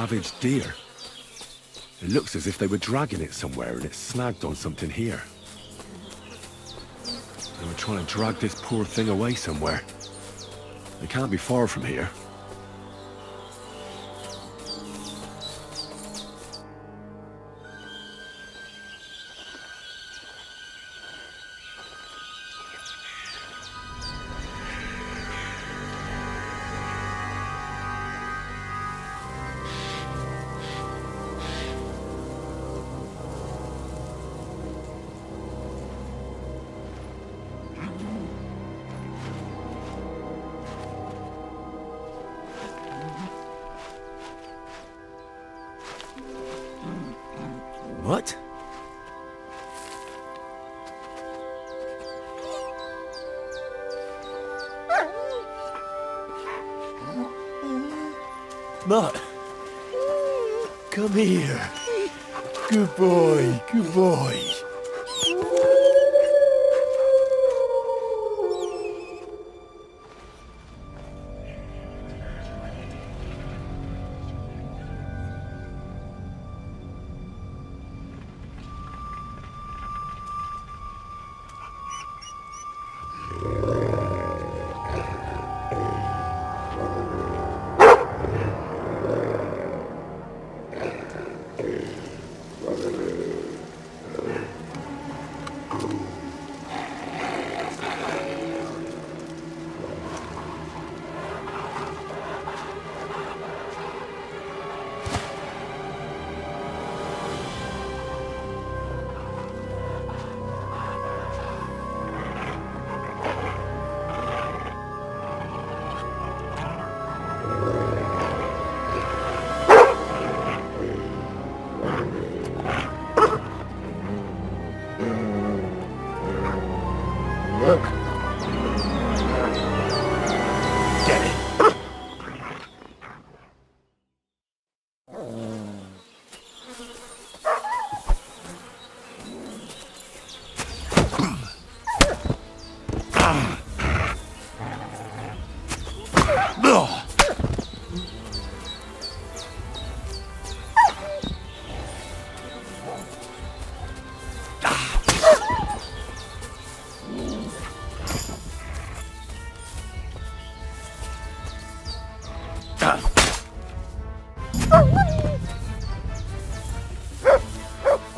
ravaged deer. It looks as if they were dragging it somewhere and it snagged on something here. They were trying to drag this poor thing away somewhere. They can't be far from here. What? Mutt, come here. Good boy, good boy.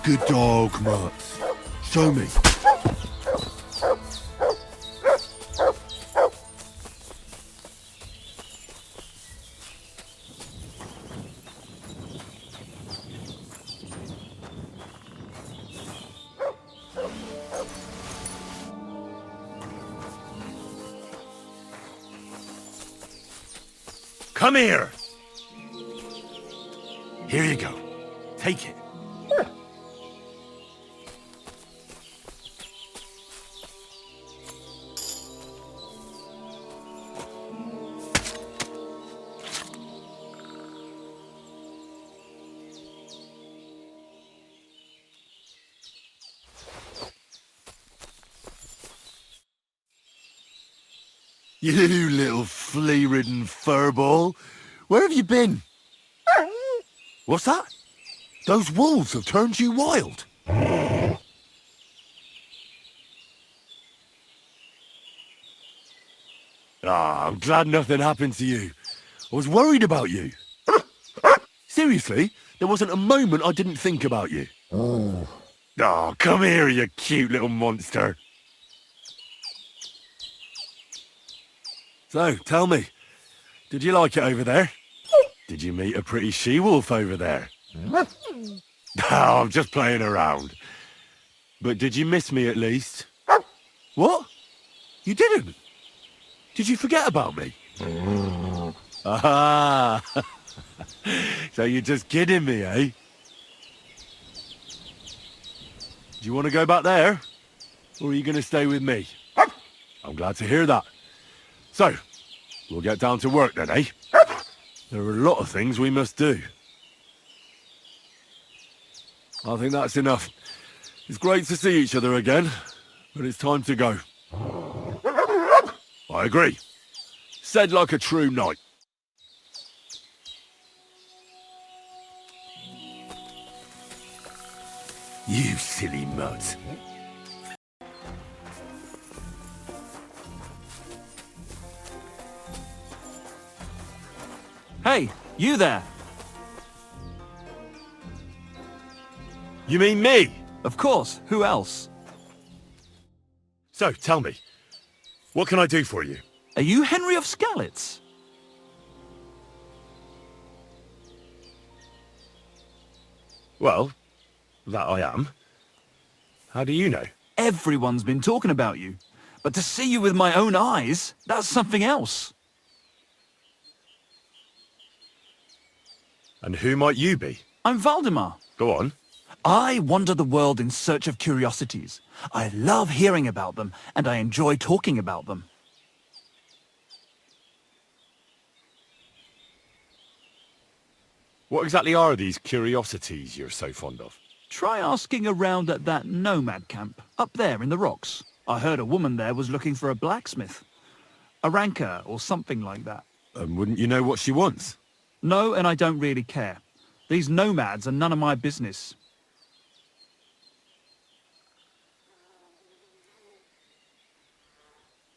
Good dog, Mutt. Show me. Come here! Here you go. Take it. You little flea-ridden furball. Where have you been? What's that? Those wolves have turned you wild. Ah, I'm glad nothing happened to you. I was worried about you. Seriously, there wasn't a moment I didn't think about you. Oh, come here, you cute little monster. So, tell me, did you like it over there? Did you meet a pretty she-wolf over there? Oh, I'm just playing around. But did you miss me at least? What? You didn't? Did you forget about me? Ah, so you're just kidding me, eh? Do you want to go back there? Or are you going to stay with me? I'm glad to hear that. So, we'll get down to work then, eh? There are a lot of things we must do. I think that's enough. It's great to see each other again, but it's time to go. I agree. Said like a true knight. You silly mutt. Hey, you there! You mean me? Of course, who else? So, tell me, what can I do for you? Are you Henry of Skalitz? Well, that I am. How do you know? Everyone's been talking about you. But to see you with my own eyes, that's something else. And who might you be? I'm Waldemar. Go on. I wander the world in search of curiosities. I love hearing about them, and I enjoy talking about them. What exactly are these curiosities you're so fond of? Try asking around at that nomad camp, up there in the rocks. I heard a woman there was looking for a blacksmith. A ranker, or something like that. And wouldn't you know what she wants? No, and I don't really care. These nomads are none of my business.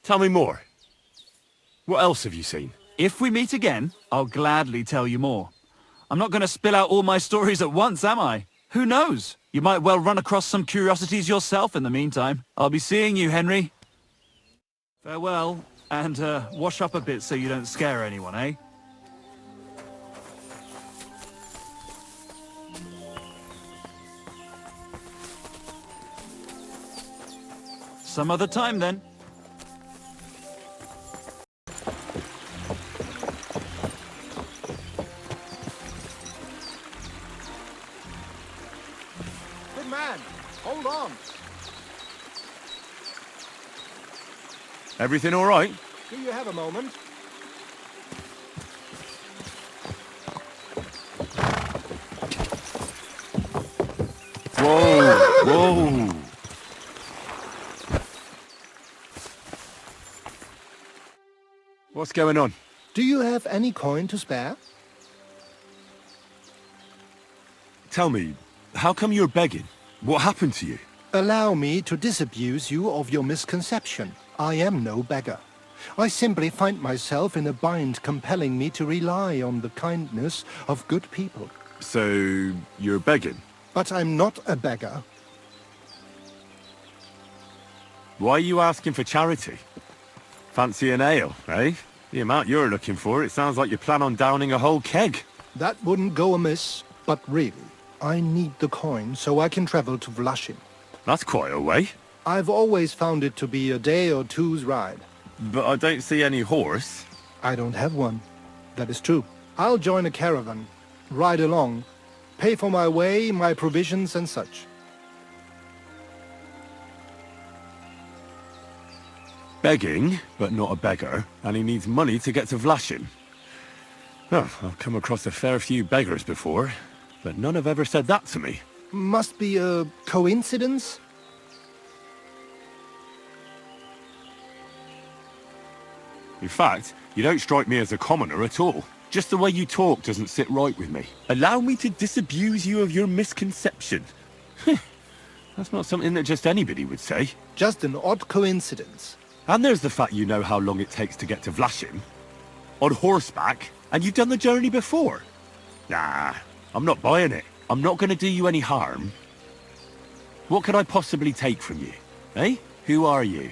Tell me more. What else have you seen? If we meet again, I'll gladly tell you more. I'm not going to spill out all my stories at once, am I? Who knows? You might well run across some curiosities yourself in the meantime. I'll be seeing you, Henry. Farewell, and wash up a bit so you don't scare anyone, eh? Some other time, then. Good man, hold on. Everything all right? Do you have a moment? Whoa! Whoa! What's going on? Do you have any coin to spare? Tell me, how come you're begging? What happened to you? Allow me to disabuse you of your misconception. I am no beggar. I simply find myself in a bind compelling me to rely on the kindness of good people. So, you're begging? But I'm not a beggar. Why are you asking for charity? Fancy an ale, eh? The amount you're looking for, it sounds like you plan on downing a whole keg. That wouldn't go amiss, but really, I need the coin so I can travel to Vlashim. That's quite a way. I've always found it to be a day or two's ride. But I don't see any horse. I don't have one. That is true. I'll join a caravan, ride along, pay for my way, my provisions and such. Begging, but not a beggar, and he needs money to get to Vlashim. Oh, I've come across a fair few beggars before, but none have ever said that to me. Must be a coincidence? In fact, you don't strike me as a commoner at all. Just the way you talk doesn't sit right with me. Allow me to disabuse you of your misconception. That's not something that just anybody would say. Just an odd coincidence. And there's the fact you know how long it takes to get to Vlashim. On horseback, and you've done the journey before. Nah, I'm not buying it. I'm not going to do you any harm. What could I possibly take from you? Eh? Who are you?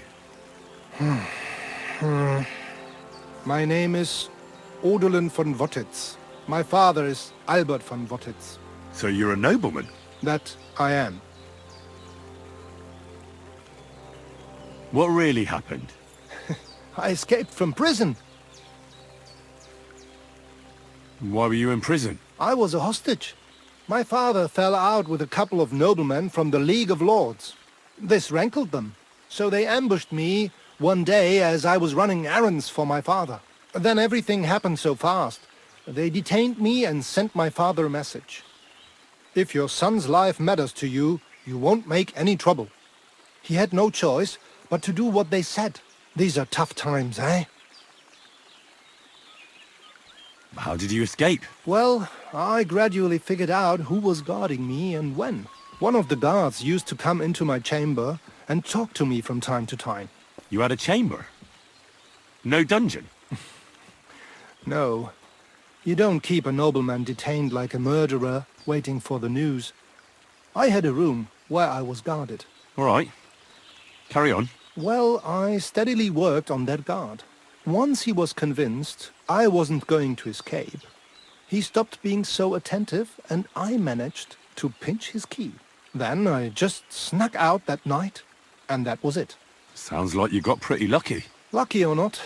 My name is Odolin von Wottitz. My father is Albert von Wottitz. So you're a nobleman? That I am. What really happened? I escaped from prison. Why were you in prison? I was a hostage. My father fell out with a couple of noblemen from the League of Lords. This rankled them, so they ambushed me one day as I was running errands for my father. Then everything happened so fast. They detained me and sent my father a message. If your son's life matters to you, you won't make any trouble. He had no choice but to do what they said. These are tough times, eh? How did you escape? Well, I gradually figured out who was guarding me and when. One of the guards used to come into my chamber and talk to me from time to time. You had a chamber? No dungeon? No. You don't keep a nobleman detained like a murderer, waiting for the news. I had a room where I was guarded. All right. Carry on. Well, I steadily worked on that guard. Once he was convinced I wasn't going to escape, he stopped being so attentive, and I managed to pinch his key. Then I just snuck out that night, and that was it. Sounds like you got pretty lucky. Lucky or not,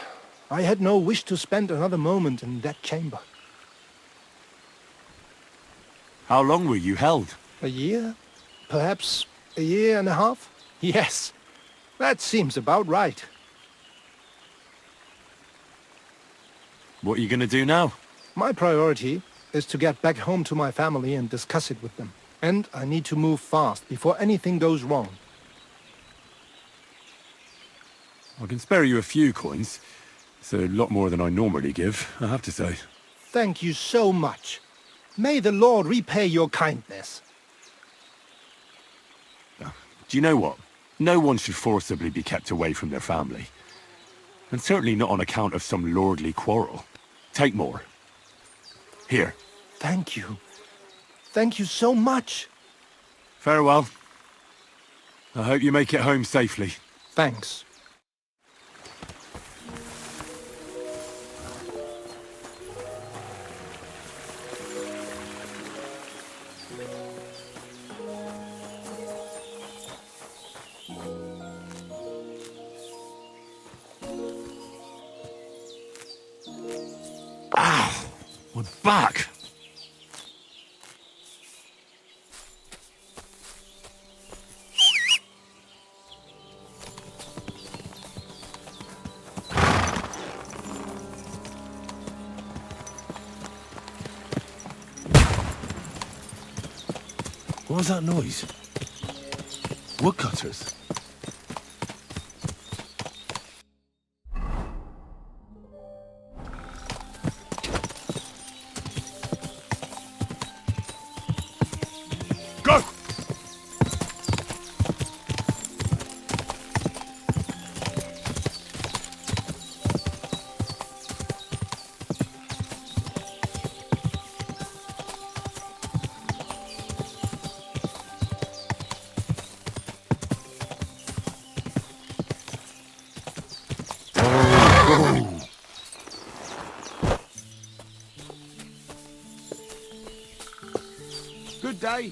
I had no wish to spend another moment in that chamber. How long were you held? A year? Perhaps a year and a half? Yes, that seems about right. What are you going to do now? My priority is to get back home to my family and discuss it with them. And I need to move fast before anything goes wrong. I can spare you a few coins. It's a lot more than I normally give, I have to say. Thank you so much. May the Lord repay your kindness. Do you know what? No one should forcibly be kept away from their family. And certainly not on account of some lordly quarrel. Take more. Here. Thank you. Thank you so much. Farewell. I hope you make it home safely. Thanks. We're back! What was that noise? Woodcutters? Go! Good day.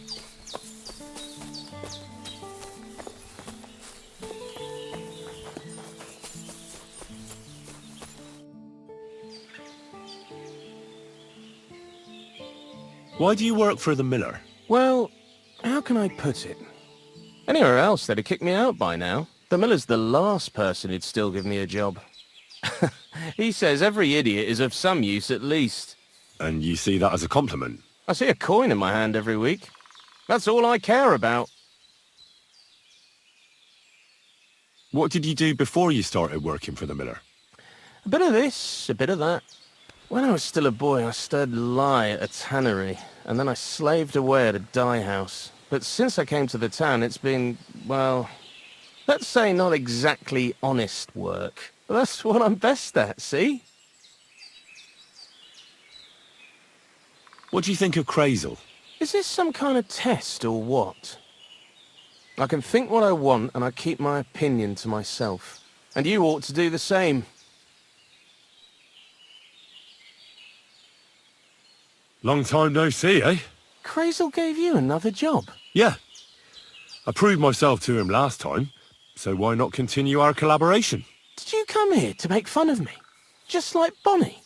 Why do you work for the miller? Well, how can I put it? Anywhere else, they'd have kicked me out by now. The miller's the last person who'd still give me a job. He says every idiot is of some use at least. And you see that as a compliment? I see a coin in my hand every week. That's all I care about. What did you do before you started working for the miller? A bit of this, a bit of that. When I was still a boy, I stirred lye at a tannery, and then I slaved away at a dye house. But since I came to the town, it's been, well, let's say not exactly honest work. But that's what I'm best at, see? What do you think of Kreyzl? Is this some kind of test or what? I can think what I want and I keep my opinion to myself. And you ought to do the same. Long time no see, eh? Kreyzl gave you another job. Yeah. I proved myself to him last time, so why not continue our collaboration? Did you come here to make fun of me? Just like Bonnie?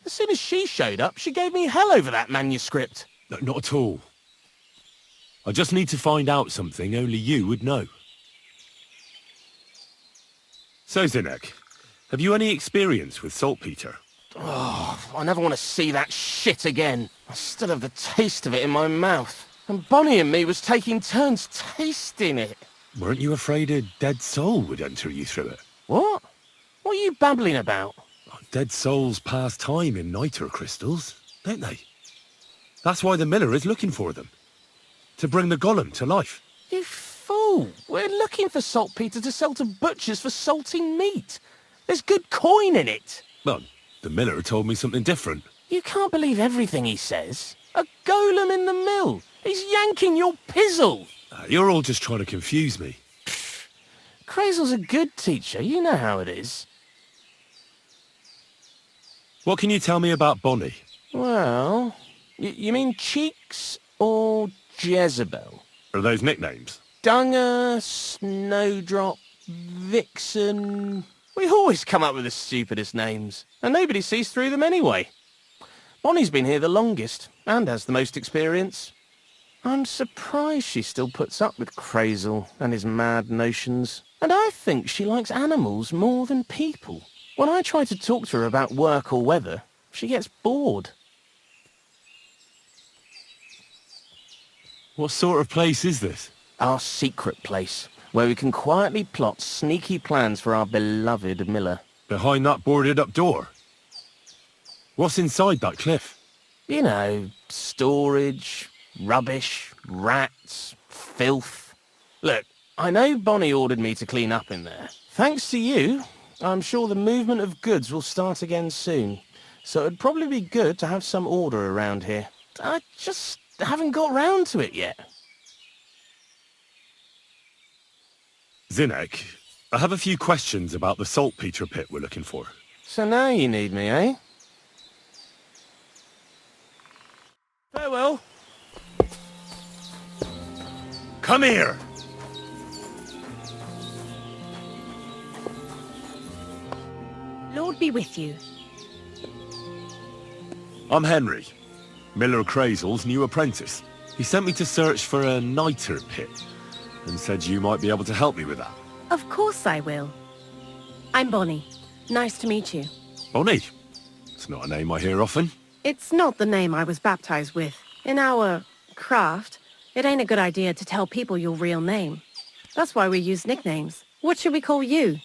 As soon as she showed up, she gave me hell over that manuscript. No, not at all. I just need to find out something only you would know. So, Zinek, have you any experience with saltpeter? Oh, I never want to see that shit again. I still have the taste of it in my mouth. And Bonnie and me was taking turns tasting it. Weren't you afraid a dead soul would enter you through it? What? What are you babbling about? Dead souls pass time in niter crystals, don't they? That's why the miller is looking for them. To bring the golem to life. You fool! We're looking for saltpeter to sell to butchers for salting meat. There's good coin in it. Well, the miller told me something different. You can't believe everything he says. A golem in the mill. He's yanking your pizzle. You're all just trying to confuse me. Kreyzl's a good teacher. You know how it is. What can you tell me about Bonnie? Well, you mean Cheeks or Jezebel? Are those nicknames? Dunger, Snowdrop, Vixen... We always come up with the stupidest names, and nobody sees through them anyway. Bonnie's been here the longest, and has the most experience. I'm surprised she still puts up with Kreyzl and his mad notions. And I think she likes animals more than people. When I try to talk to her about work or weather, she gets bored. What sort of place is this? Our secret place, where we can quietly plot sneaky plans for our beloved miller. Behind that boarded-up door? What's inside that cliff? You know, storage, rubbish, rats, filth. Look, I know Bonnie ordered me to clean up in there. Thanks to you, I'm sure the movement of goods will start again soon. So it'd probably be good to have some order around here. I just haven't got round to it yet. Zinek, I have a few questions about the saltpeter pit we're looking for. So now you need me, eh? Farewell. Come here! Lord be with you. I'm Henry, Miller Kreyzl's new apprentice. He sent me to search for a niter pit, and said you might be able to help me with that. Of course I will. I'm Bonnie. Nice to meet you. Bonnie? It's not a name I hear often. It's not the name I was baptized with. In our craft, it ain't a good idea to tell people your real name. That's why we use nicknames. What should we call you?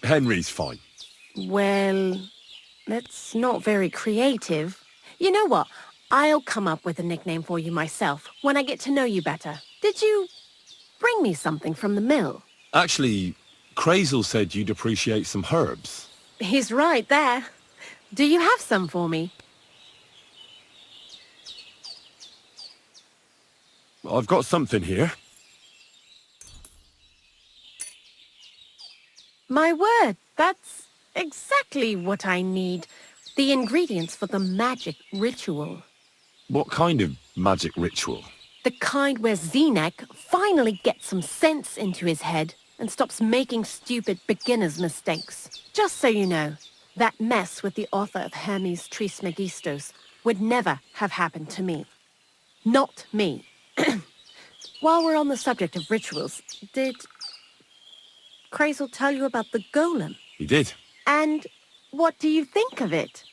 Henry's fine. Well, that's not very creative. You know what? I'll come up with a nickname for you myself when I get to know you better. Did you bring me something from the mill? Actually, Kreyzl said you'd appreciate some herbs. He's right there. Do you have some for me? I've got something here. My word, that's exactly what I need. The ingredients for the magic ritual. What kind of magic ritual? The kind where Zinek finally gets some sense into his head and stops making stupid beginner's mistakes. Just so you know, that mess with the author of Hermes Trismegistos would never have happened to me. Not me. While we're on the subject of rituals, did Kreyzl tell you about the golem? He did. And what do you think of it?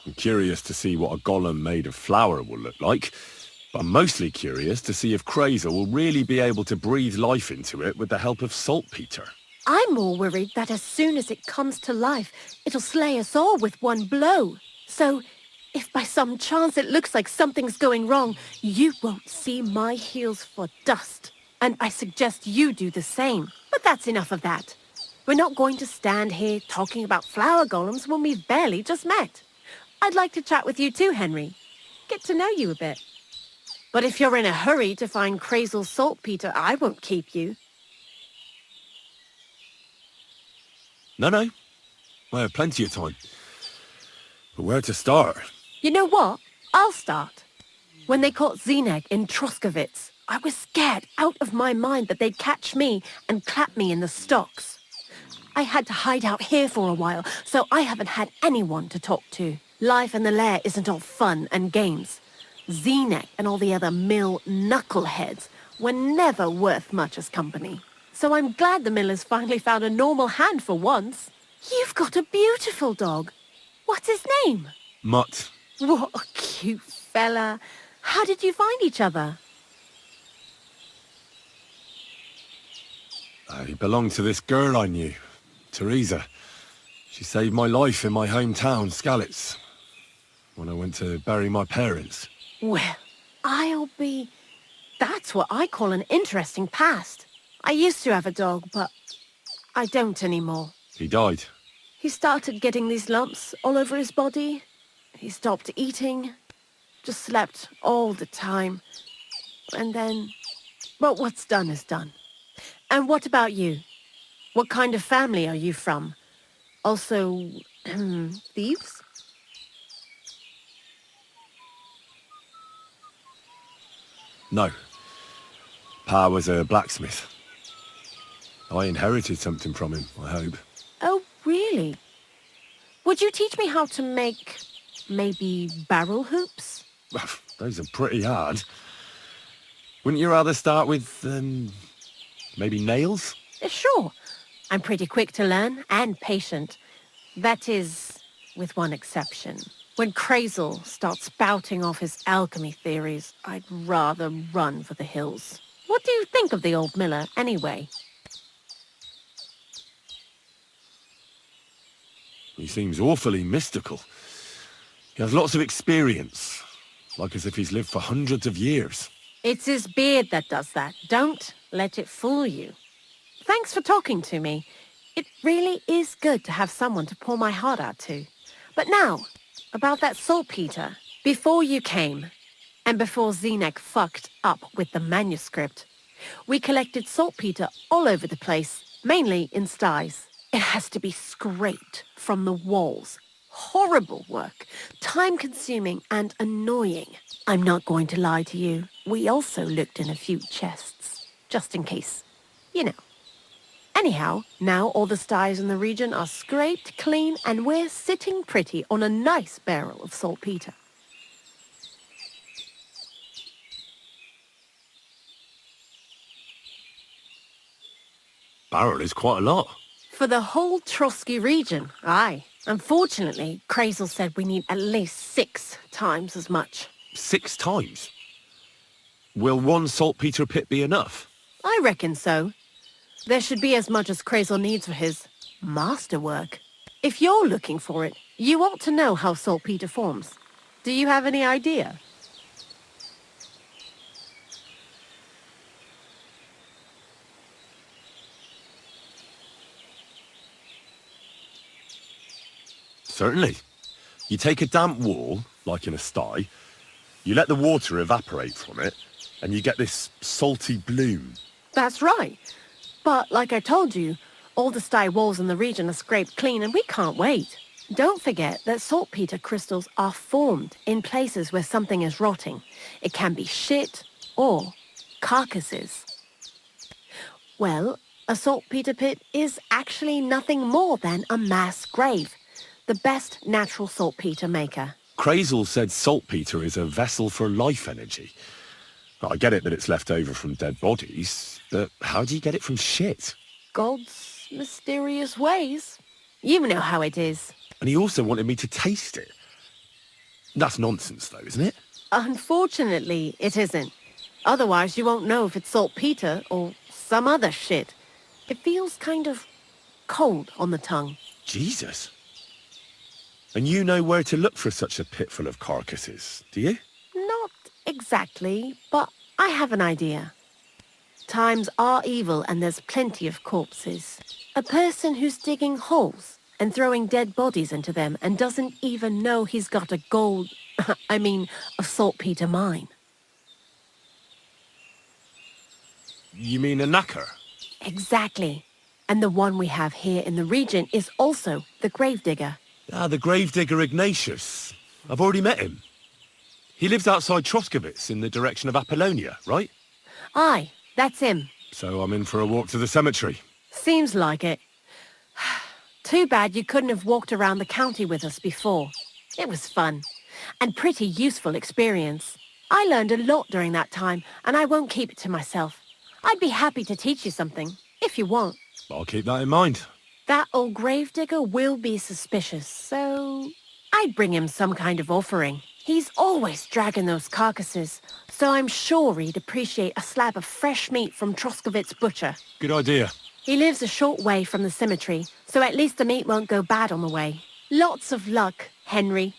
I'm curious to see what a golem made of flour will look like, but I'm mostly curious to see if Kreyzl will really be able to breathe life into it with the help of saltpeter. I'm more worried that as soon as it comes to life, it'll slay us all with one blow. So, if by some chance it looks like something's going wrong, you won't see my heels for dust. And I suggest you do the same. But that's enough of that. We're not going to stand here talking about flower golems when we've barely just met. I'd like to chat with you too, Henry. Get to know you a bit. But if you're in a hurry to find Kreyzl saltpeter, I won't keep you. No. I have plenty of time. But where to start? You know what? I'll start. When they caught Zinek in Troskovitz, I was scared out of my mind that they'd catch me and clap me in the stocks. I had to hide out here for a while, so I haven't had anyone to talk to. Life in the lair isn't all fun and games. Zinek and all the other mill knuckleheads were never worth much as company. So I'm glad the miller's finally found a normal hand for once. You've got a beautiful dog. What's his name? Mutt. What a cute fella. How did you find each other? He belonged to this girl I knew, Teresa. She saved my life in my hometown, Skalitz, when I went to bury my parents. Well, I'll be... That's what I call an interesting past. I used to have a dog, but I don't anymore. He died. He started getting these lumps all over his body. He stopped eating, just slept all the time. And then, well, what's done is done. And what about you? What kind of family are you from? Also, thieves? No. Pa was a blacksmith. I inherited something from him, I hope. Oh, really? Would you teach me how to make, maybe, barrel hoops? Those are pretty hard. Wouldn't you rather start with, maybe nails? Sure. I'm pretty quick to learn and patient. That is, with one exception. When Kreyzl starts spouting off his alchemy theories, I'd rather run for the hills. What do you think of the old miller, anyway? He seems awfully mystical. He has lots of experience, like as if he's lived for hundreds of years. It's his beard that does that. Don't let it fool you. Thanks for talking to me. It really is good to have someone to pour my heart out to. But now, about that saltpeter. Before you came, and before Zinek fucked up with the manuscript, we collected saltpeter all over the place, mainly in sties. It has to be scraped from the walls. Horrible work, time-consuming and annoying. I'm not going to lie to you. We also looked in a few chests, just in case. You know. Anyhow, now all the sties in the region are scraped clean and we're sitting pretty on a nice barrel of saltpeter. Barrel is quite a lot. For the whole Trotsky region, aye. Unfortunately, Kreyzl said we need at least 6 times as much. 6 times? Will one saltpeter pit be enough? I reckon so. There should be as much as Kreyzl needs for his masterwork. If you're looking for it, you ought to know how saltpeter forms. Do you have any idea? Certainly. You take a damp wall, like in a sty, you let the water evaporate from it, and you get this salty bloom. That's right. But like I told you, all the sty walls in the region are scraped clean and we can't wait. Don't forget that saltpeter crystals are formed in places where something is rotting. It can be shit or carcasses. Well, a saltpeter pit is actually nothing more than a mass grave. The best natural saltpeter maker. Kreyzl said saltpeter is a vessel for life energy. I get it that it's left over from dead bodies, but how do you get it from shit? God's mysterious ways. You know how it is. And he also wanted me to taste it. That's nonsense though, isn't it? Unfortunately, it isn't. Otherwise, you won't know if it's saltpeter or some other shit. It feels kind of cold on the tongue. Jesus. And you know where to look for such a pit full of carcasses, do you? Not exactly, but I have an idea. Times are evil and there's plenty of corpses. A person who's digging holes and throwing dead bodies into them and doesn't even know he's got a a saltpeter mine. You mean a knacker? Exactly. And the one we have here in the region is also the gravedigger. Ah, the gravedigger Ignatius. I've already met him. He lives outside Troskowitz in the direction of Apollonia, right? Aye, that's him. So I'm in for a walk to the cemetery. Seems like it. Too bad you couldn't have walked around the county with us before. It was fun. And pretty useful experience. I learned a lot during that time, and I won't keep it to myself. I'd be happy to teach you something, if you want. I'll keep that in mind. That old gravedigger will be suspicious, so I'd bring him some kind of offering. He's always dragging those carcasses, so I'm sure he'd appreciate a slab of fresh meat from Troskowitz butcher. Good idea. He lives a short way from the cemetery, so at least the meat won't go bad on the way. Lots of luck, Henry.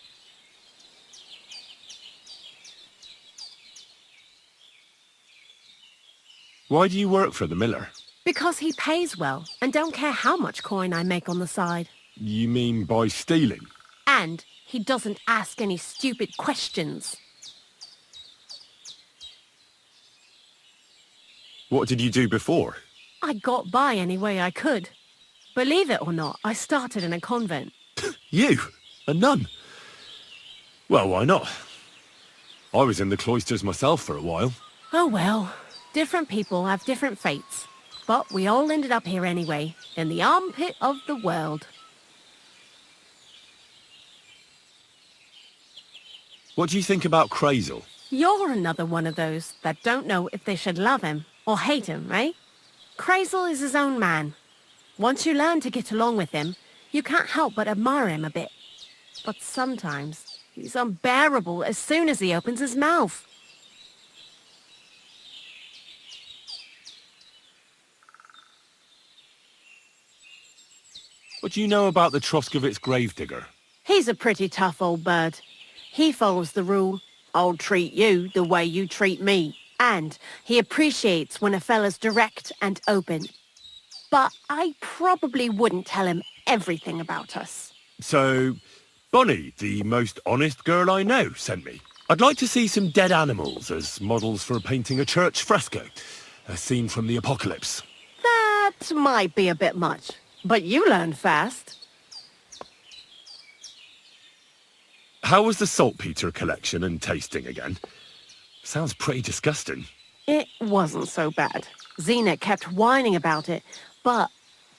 Why do you work for the miller? Because he pays well, and don't care how much coin I make on the side. You mean by stealing? And he doesn't ask any stupid questions. What did you do before? I got by any way I could. Believe it or not, I started in a convent. You? A nun? Well, why not? I was in the cloisters myself for a while. Oh well, different people have different fates. But we all ended up here anyway, in the armpit of the world. What do you think about Kreyzl? You're another one of those that don't know if they should love him or hate him, eh? Kreyzl is his own man. Once you learn to get along with him, you can't help but admire him a bit. But sometimes, he's unbearable as soon as he opens his mouth. What do you know about the Troskovitz gravedigger? He's a pretty tough old bird. He follows the rule, I'll treat you the way you treat me. And he appreciates when a fella's direct and open. But I probably wouldn't tell him everything about us. So, Bonnie, the most honest girl I know, sent me. I'd like to see some dead animals as models for painting a church fresco. A scene from the apocalypse. That might be a bit much, but you learn fast. How was the saltpeter collection and tasting again? Sounds pretty disgusting. It wasn't so bad. Zinek kept whining about it, but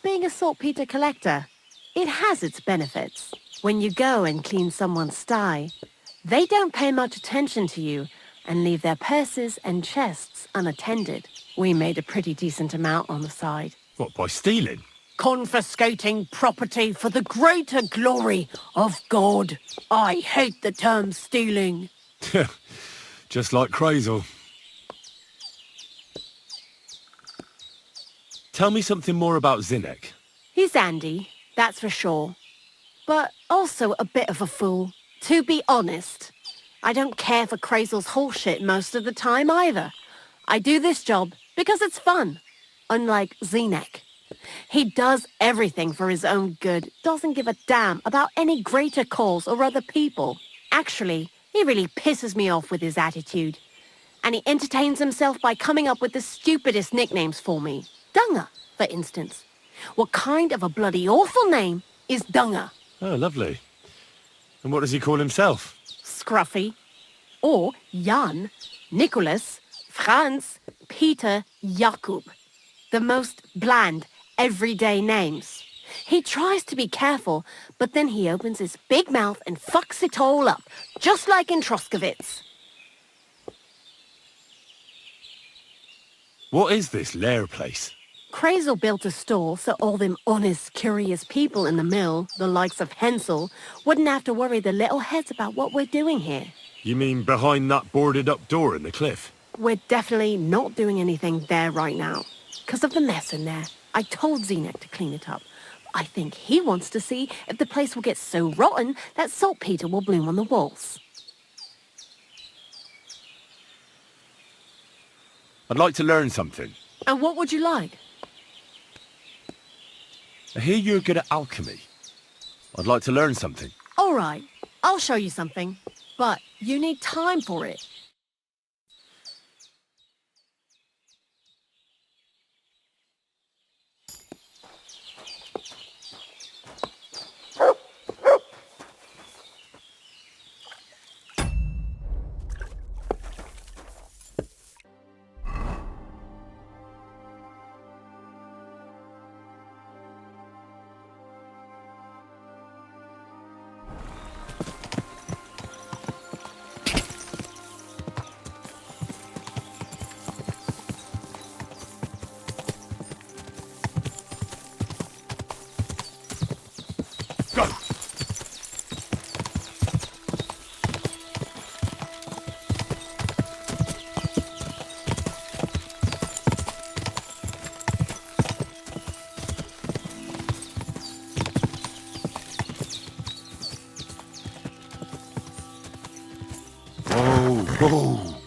being a saltpeter collector, it has its benefits. When you go and clean someone's sty, they don't pay much attention to you and leave their purses and chests unattended. We made a pretty decent amount on the side. What, by stealing? Confiscating property for the greater glory of God. I hate the term stealing. Just like Kreyzl. Tell me something more about Zinek. He's Andy, that's for sure. But also a bit of a fool. To be honest, I don't care for Kreyzl's bullshit most of the time either. I do this job because it's fun, unlike Zinek. He does everything for his own good, doesn't give a damn about any greater cause or other people. Actually, he really pisses me off with his attitude. And he entertains himself by coming up with the stupidest nicknames for me. Dunger, for instance. What kind of a bloody awful name is Dunger? Oh, lovely. And what does he call himself? Scruffy. Or Jan, Nicholas, Franz, Peter, Jakub. The most bland, everyday names. He tries to be careful, but then he opens his big mouth and fucks it all up, just like in Troskovitz. What is this lair place? Kreyzl built a store so all them honest, curious people in the mill, the likes of Hansel, wouldn't have to worry their little heads about what we're doing here. You mean behind that boarded-up door in the cliff? We're definitely not doing anything there right now, because of the mess in there. I told Zinek to clean it up. I think he wants to see if the place will get so rotten that saltpeter will bloom on the walls. I'd like to learn something. And what would you like? I hear you're good at alchemy. I'd like to learn something. All right, I'll show you something, but you need time for it. Oh.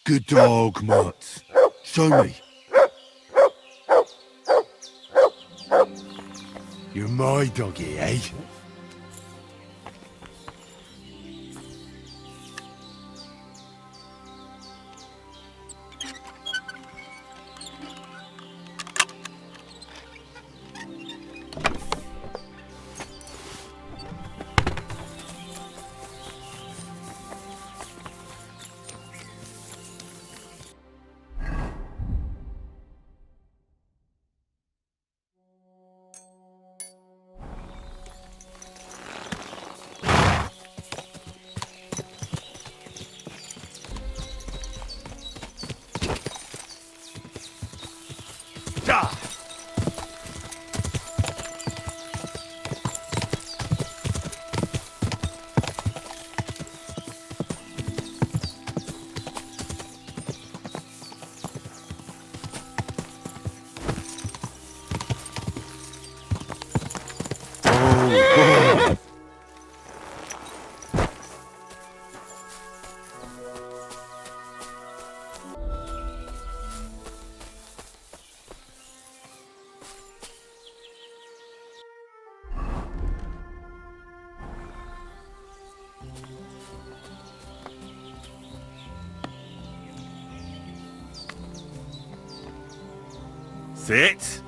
Good dog, Mutt. Show me. You're my doggy, eh? Sit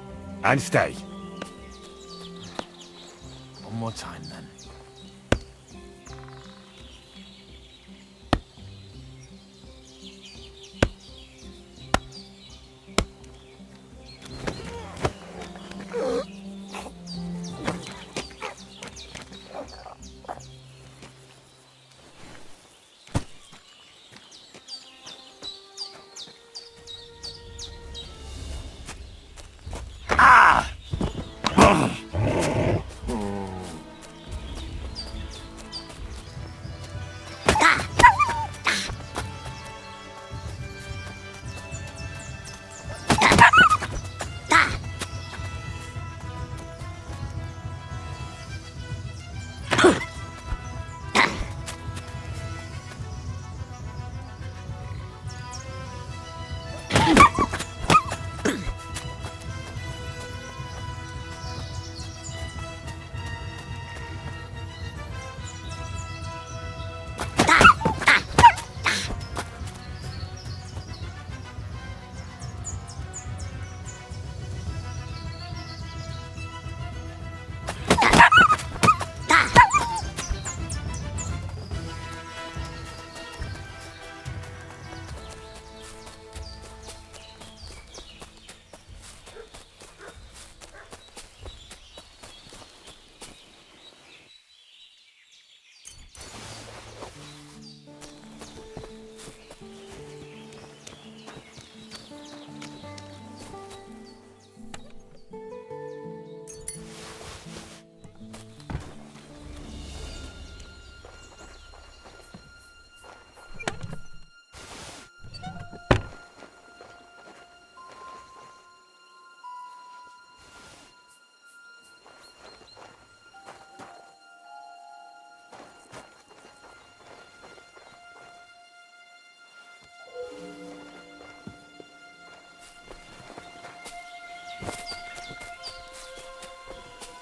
and stay. One more time, then.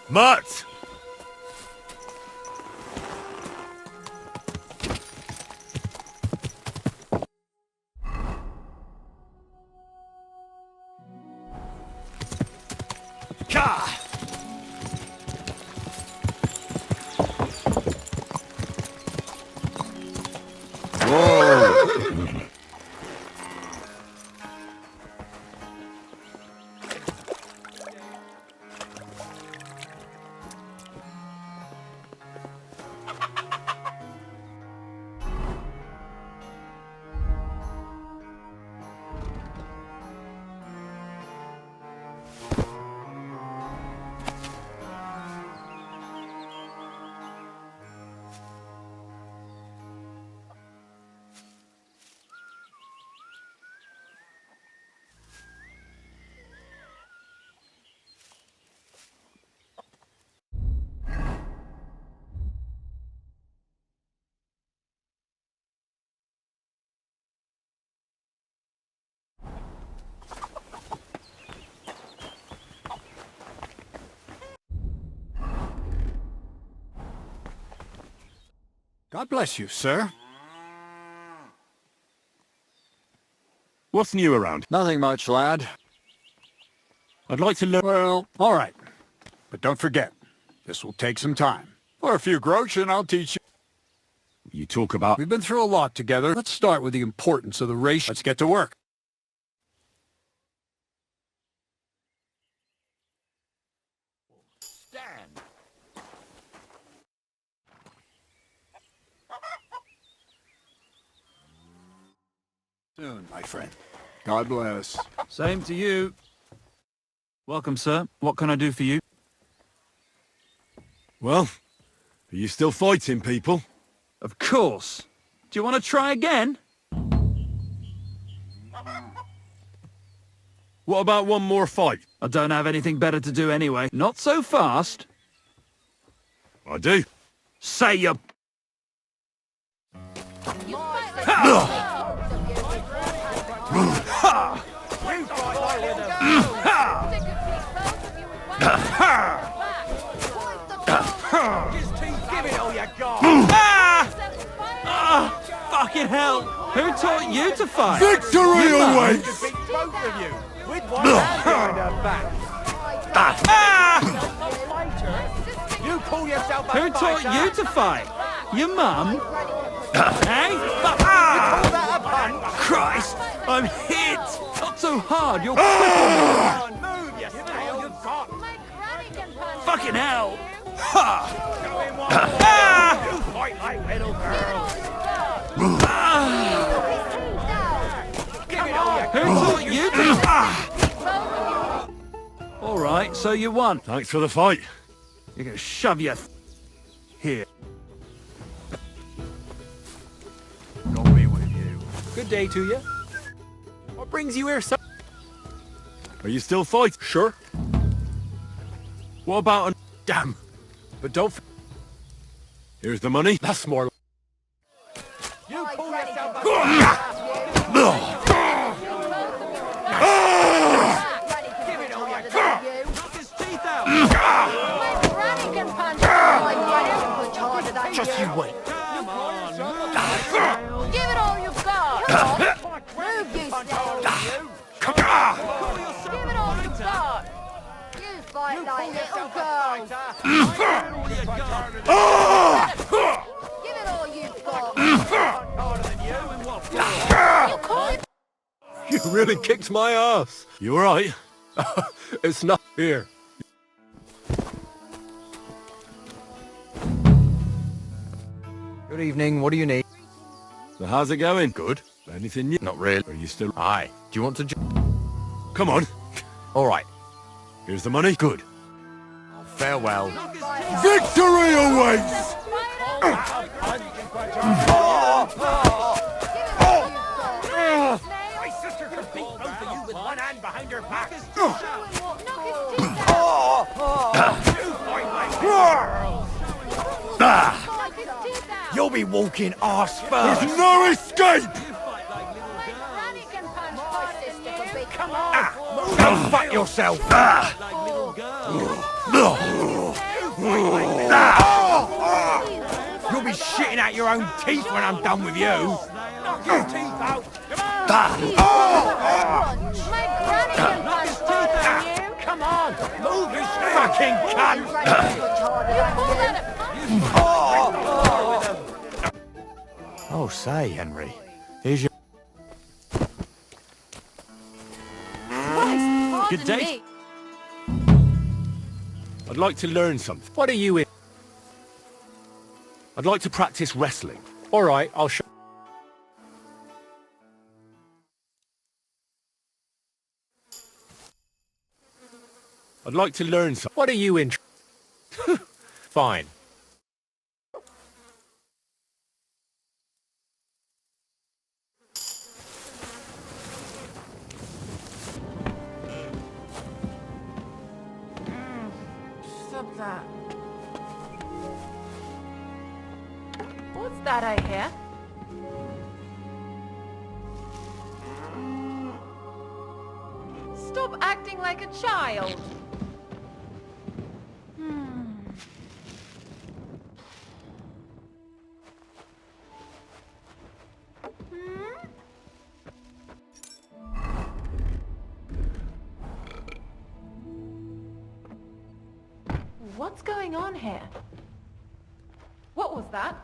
Mutt! God bless you, sir. What's new around? Nothing much, lad. I'd like to learn... Well, all right. But don't forget, this will take some time. For a few groschen, and I'll teach you. You talk about... We've been through a lot together. Let's start with the importance of the race. Let's get to work. Soon, my friend. God bless. Same to you. Welcome, sir. What can I do for you? Well, are you still fighting people? Of course. Do you want to try again? What about one more fight? I don't have anything better to do anyway. Not so fast. I do. Say you... Fucking hell! Who taught you to fight? Victory awaits! Who taught you to fight? Your mum? Hey? Christ! I'm hit! Not so hard, you'll cripple me! Fucking hell! Who taught you to... Alright, so you won. Thanks for the fight. You're gonna shove your... here. Got me with you. Good day to you. What brings you here, son? Are you still fighting? Sure. What about... Damn. But don't... Here's the money. That's more... You pull yourself Give it all you got. Knock his teeth out! Granny can punch harder than Just you wait. Come on, Give it all you've got. Move, you still. Come on. Give it all you've got. You fight like little girls. Give it all you've got. You can't. You really kicked my ass. You alright? It's not here. Good evening. What do you need? So how's it going? Good. Anything new? Not really. Are you still... Aye. Do you want to... Come on. All right. Here's the money. Good. Farewell. Victory awaits! My sister can beat both of you with one hand behind her back. You'll be walking arse first. There's no escape! Come on. Go fuck yourself. You'll be shitting out your own teeth when I'm done with you. Knock his teeth out. Come on. Move, you fucking cunt. Oh, say, Henry. Here's your... Good day. I'd like to learn something. What are you in? I'd like to practice wrestling. All right, I'll show... I'd like to learn something. What are you in? Fine. Stop that. What's that I hear? Stop acting like a child. What's going on here? What was that?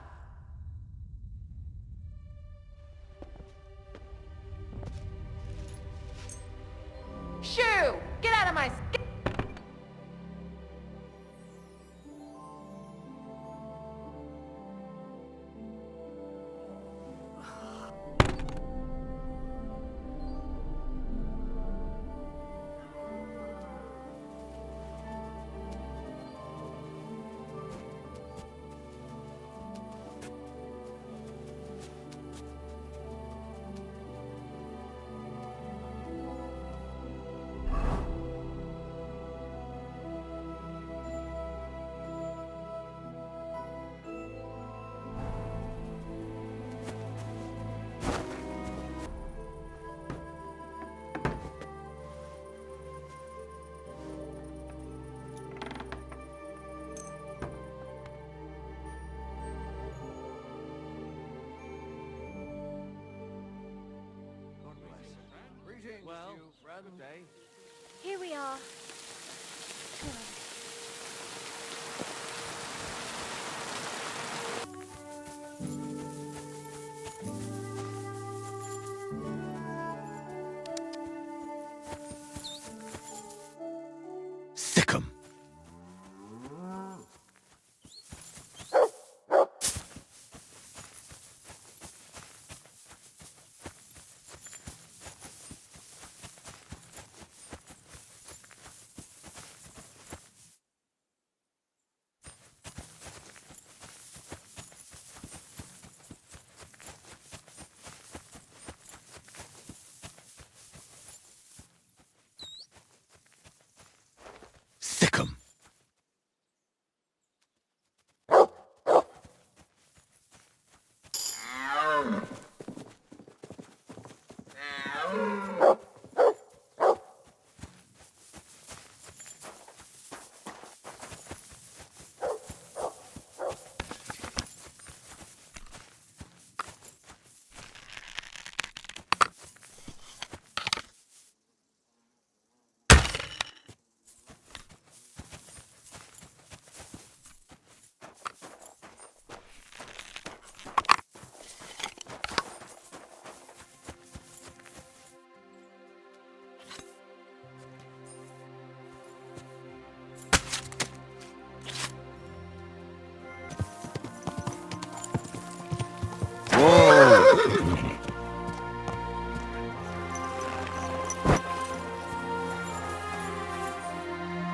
Shoo! Get out of my skin! Well, rather day. Here we are. Sick 'em. Sick 'em.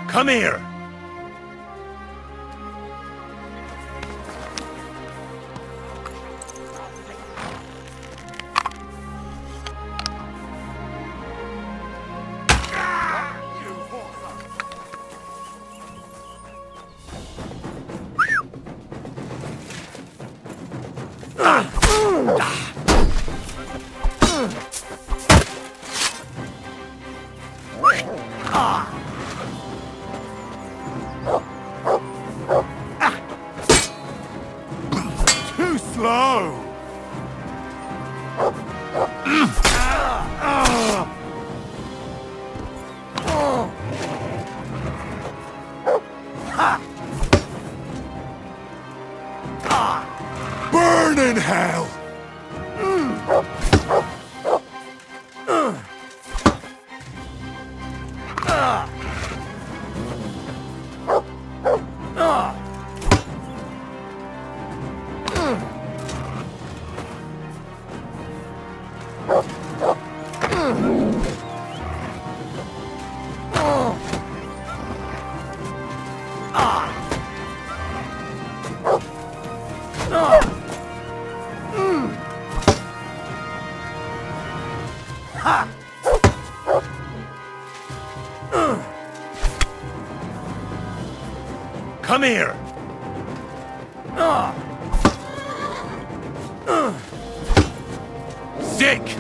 Come here! Too slow! Burn in hell! Come here! Sick!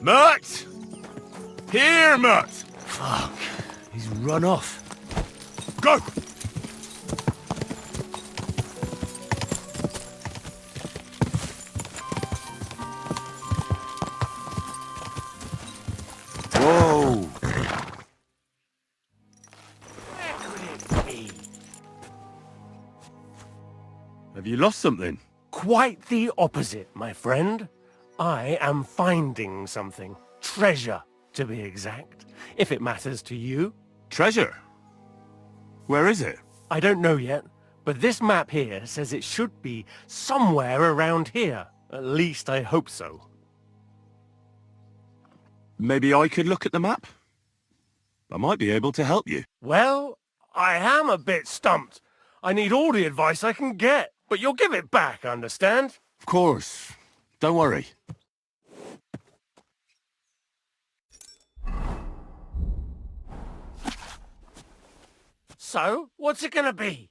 Mutt! Here, Mutt! Fuck. He's run off. Go! Whoa! Where could it be? Have you lost something? Quite the opposite, my friend. I am finding something. Treasure, to be exact, if it matters to you. Treasure? Where is it? I don't know yet, but this map here says it should be somewhere around here. At least I hope so. Maybe I could look at the map? I might be able to help you. Well, I am a bit stumped. I need all the advice I can get, but you'll give it back, understand? Of course. Don't worry. So, what's it gonna be?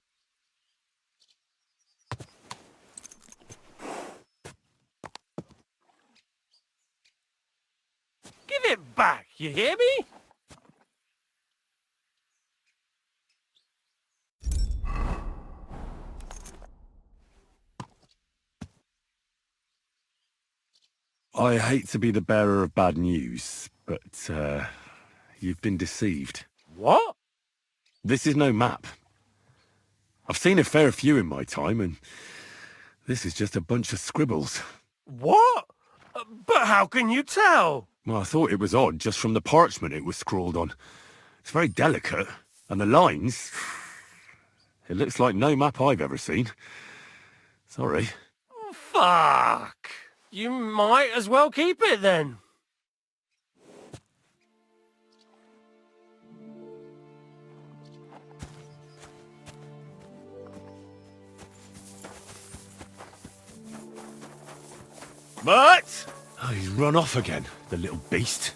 Give it back, you hear me? I hate to be the bearer of bad news, but, you've been deceived. What? This is no map. I've seen a fair few in my time, and this is just a bunch of scribbles. What? But how can you tell? Well, I thought it was odd just from the parchment it was scrawled on. It's very delicate, and the lines... It looks like no map I've ever seen. Sorry. Fuck. You might as well keep it then. Mutt! Oh, he's run off again, the little beast.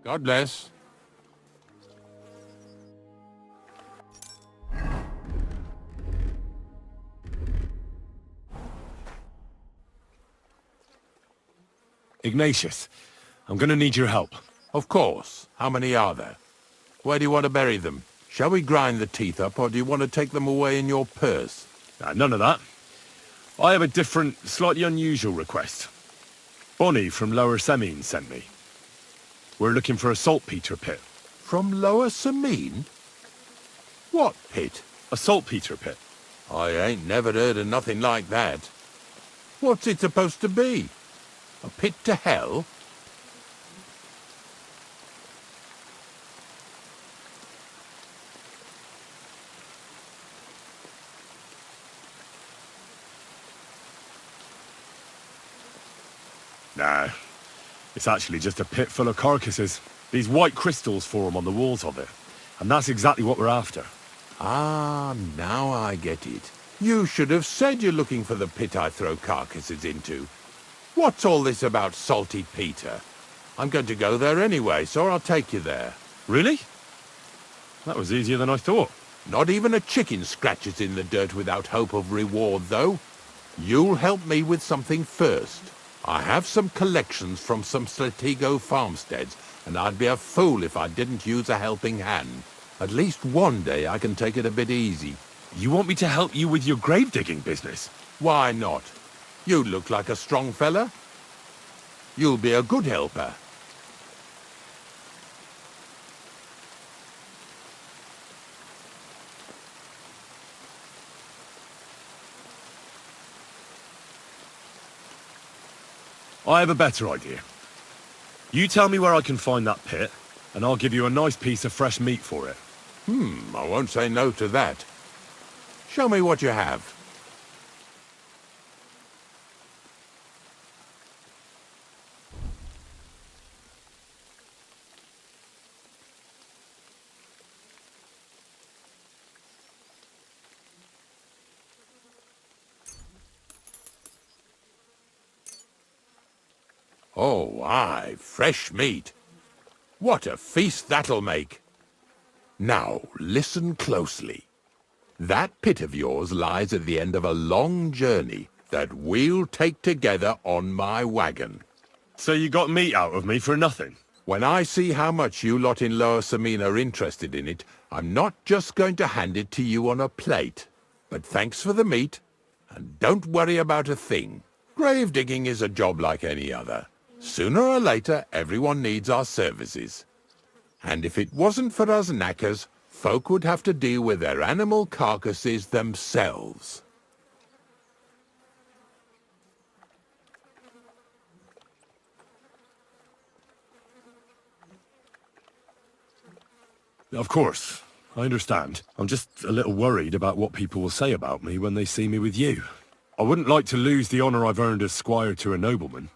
God bless. Ignatius, I'm gonna need your help. Of course. How many are there? Where do you want to bury them? Shall we grind the teeth up, or do you want to take them away in your purse? None of that. I have a different, slightly unusual request. Bonnie from Lower Semine sent me. We're looking for a saltpeter pit. From Lower Semine? What pit? A saltpeter pit. I ain't never heard of nothing like that. What's it supposed to be? A pit to hell? Nah, it's actually just a pit full of carcasses. These white crystals form on the walls of it. And that's exactly what we're after. Ah, now I get it. You should have said you're looking for the pit I throw carcasses into. What's all this about Salty Peter? I'm going to go there anyway, so I'll take you there. Really? That was easier than I thought. Not even a chicken scratches in the dirt without hope of reward, though. You'll help me with something first. I have some collections from some Stratego farmsteads, and I'd be a fool if I didn't use a helping hand. At least one day I can take it a bit easy. You want me to help you with your grave digging business? Why not? You look like a strong fella. You'll be a good helper. I have a better idea. You tell me where I can find that pit, and I'll give you a nice piece of fresh meat for it. I won't say no to that. Show me what you have. Oh, aye, fresh meat. What a feast that'll make. Now, listen closely. That pit of yours lies at the end of a long journey that we'll take together on my wagon. So you got meat out of me for nothing? When I see how much you lot in Lower Semine are interested in it, I'm not just going to hand it to you on a plate. But thanks for the meat, and don't worry about a thing. Grave digging is a job like any other. Sooner or later, everyone needs our services. And if it wasn't for us knackers, folk would have to deal with their animal carcasses themselves. Of course, I understand. I'm just a little worried about what people will say about me when they see me with you. I wouldn't like to lose the honor I've earned as squire to a nobleman.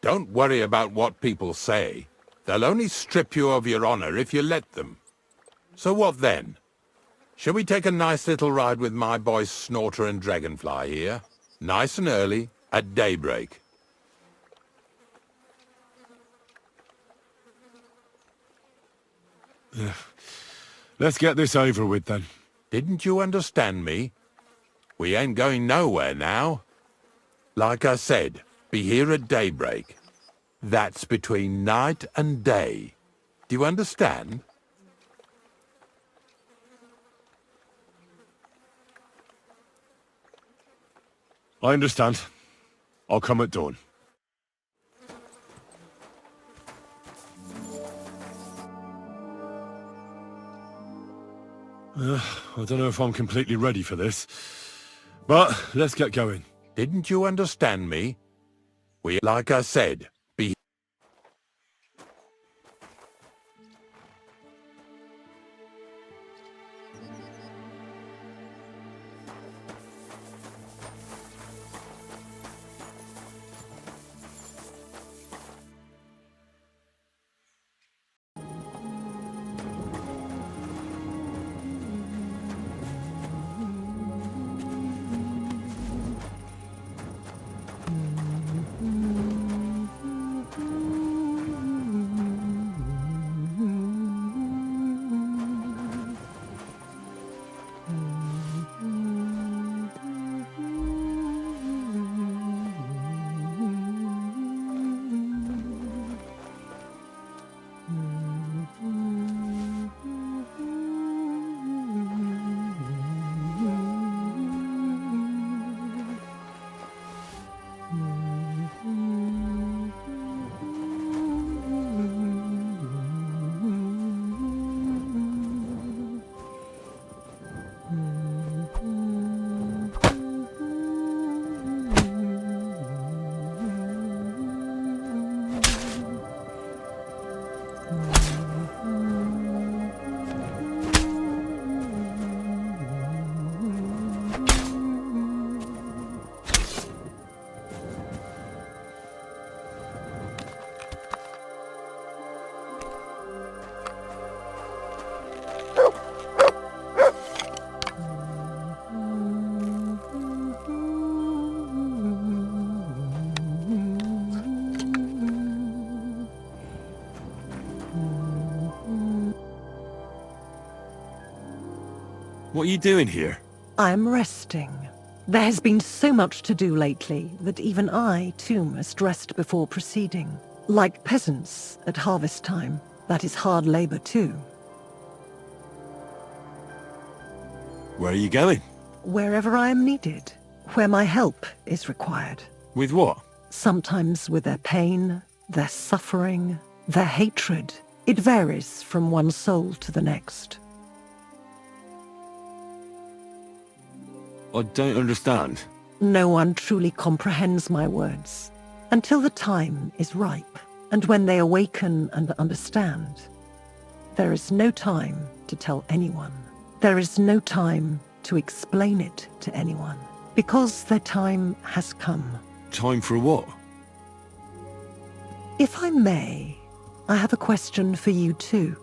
Don't worry about what people say. They'll only strip you of your honor if you let them. So what then? Shall we take a nice little ride with my boys Snorter and Dragonfly here? Nice and early, at daybreak. Let's get this over with then. Didn't you understand me? We ain't going nowhere now. Like I said, be here at daybreak. That's between night and day. Do you understand? I understand. I'll come at dawn. I don't know if I'm completely ready for this, but let's get going. Didn't you understand me? Like I said, be... What are you doing here? I'm resting. There has been so much to do lately that even I, too, must rest before proceeding. Like peasants at harvest time, that is hard labor too. Where are you going? Wherever I am needed, where my help is required. With what? Sometimes with their pain, their suffering, their hatred. It varies from one soul to the next. I don't understand. No one truly comprehends my words until the time is ripe, and when they awaken and understand. There is no time to tell anyone. There is no time to explain it to anyone, because their time has come. Time for what? If I may, I have a question for you too.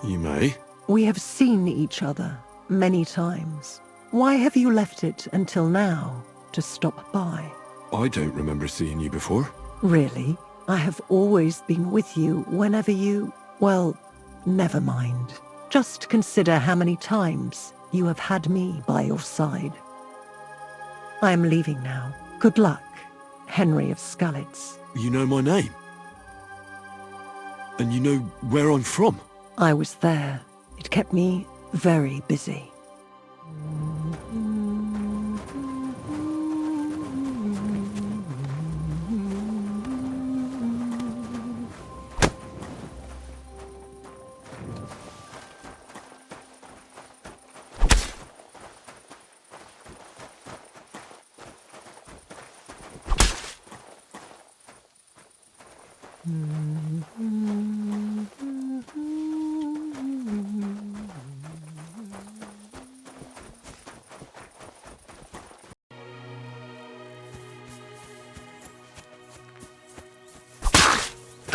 You may. We have seen each other many times. Why have you left it until now to stop by? I don't remember seeing you before. Really? I have always been with you whenever you... Well, never mind. Just consider how many times you have had me by your side. I am leaving now. Good luck, Henry of Skalitz. You know my name? And you know where I'm from? I was there. It kept me very busy.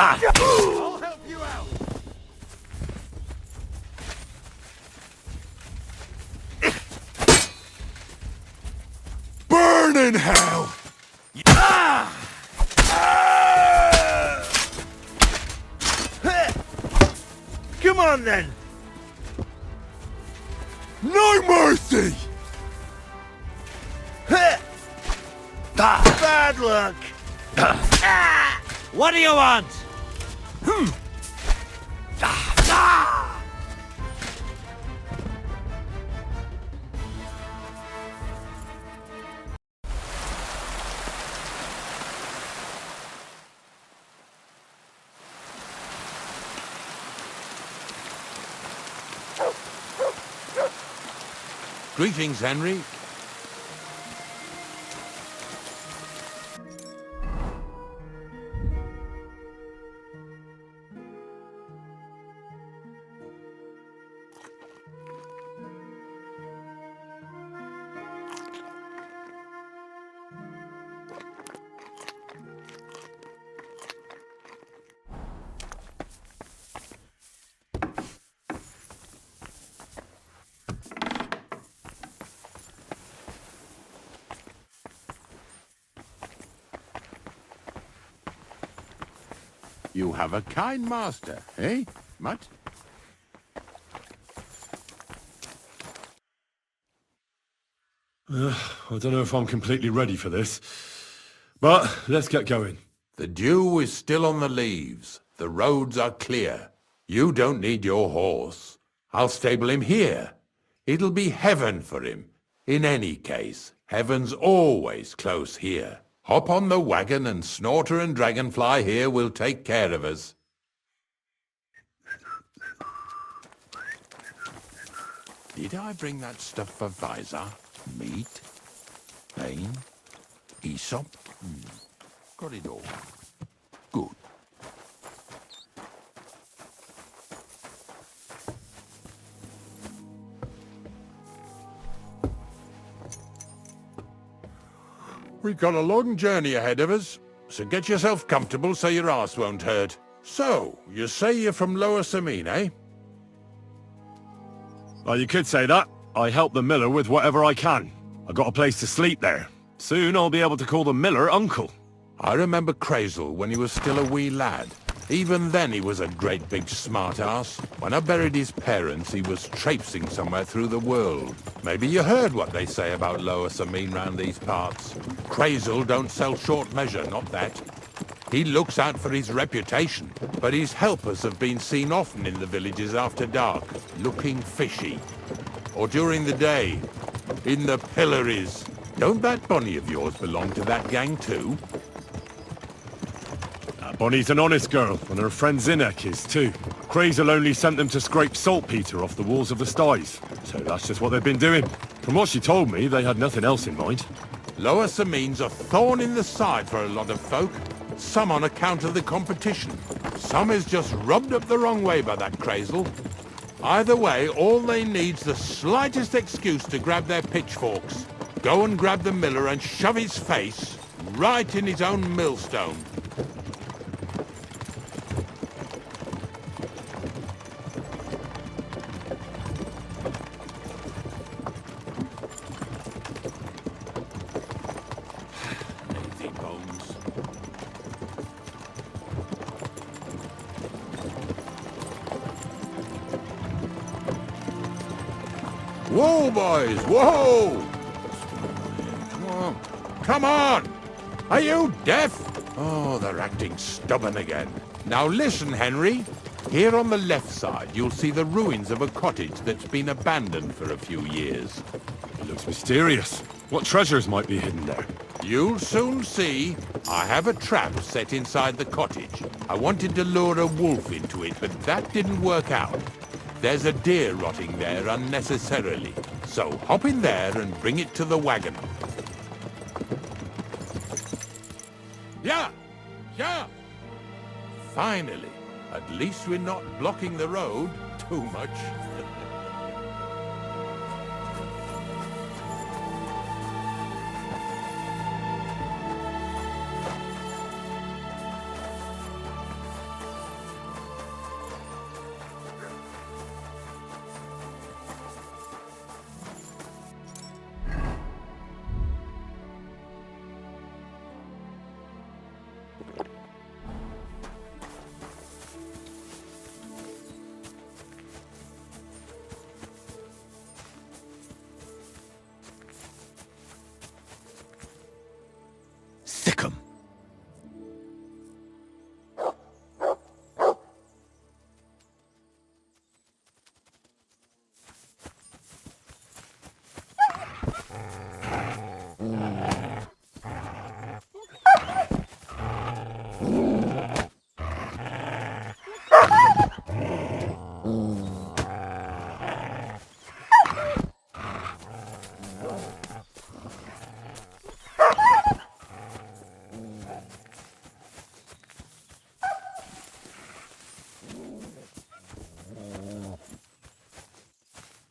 I'll help you out. Burn in hell! Come on then! No mercy! Bad luck! What do you want? Greetings, Henry. You have a kind master, eh, Mutt? I don't know if I'm completely ready for this, but let's get going. The dew is still on the leaves. The roads are clear. You don't need your horse. I'll stable him here. It'll be heaven for him. In any case, heaven's always close here. Hop on the wagon and Snorter and Dragonfly here will take care of us. Did I bring that stuff for Visa? Meat? Pain? Aesop? Got it all. Good. We've got a long journey ahead of us, so get yourself comfortable so your arse won't hurt. So, you say you're from Lower Semine, eh? Well, you could say that. I help the miller with whatever I can. I got a place to sleep there. Soon I'll be able to call the miller uncle. I remember Kreyzl when he was still a wee lad. Even then he was a great big smart-ass. When I buried his parents, he was traipsing somewhere through the world. Maybe you heard what they say about Lower Semine round these parts. Kreyzl don't sell short measure, not that. He looks out for his reputation, but his helpers have been seen often in the villages after dark, looking fishy. Or during the day, in the pillories. Don't that Bonnie of yours belong to that gang too? Bonnie's an honest girl, and her friend Zinek is too. Kreyzl only sent them to scrape saltpeter off the walls of the sties, so that's just what they've been doing. From what she told me, they had nothing else in mind. Lower Semine's a thorn in the side for a lot of folk. Some on account of the competition. Some is just rubbed up the wrong way by that Kreyzl. Either way, all they need's the slightest excuse to grab their pitchforks. Go and grab the miller and shove his face right in his own millstone. Whoa, boys, whoa! Come on, come on! Are you deaf? Oh, they're acting stubborn again. Now listen, Henry. Here on the left side, you'll see the ruins of a cottage that's been abandoned for a few years. It looks mysterious. What treasures might be hidden there? You'll soon see. I have a trap set inside the cottage. I wanted to lure a wolf into it, but that didn't work out. There's a deer rotting there unnecessarily. So hop in there and bring it to the wagon. Yeah! Yeah! Finally. At least we're not blocking the road too much. Sick 'em.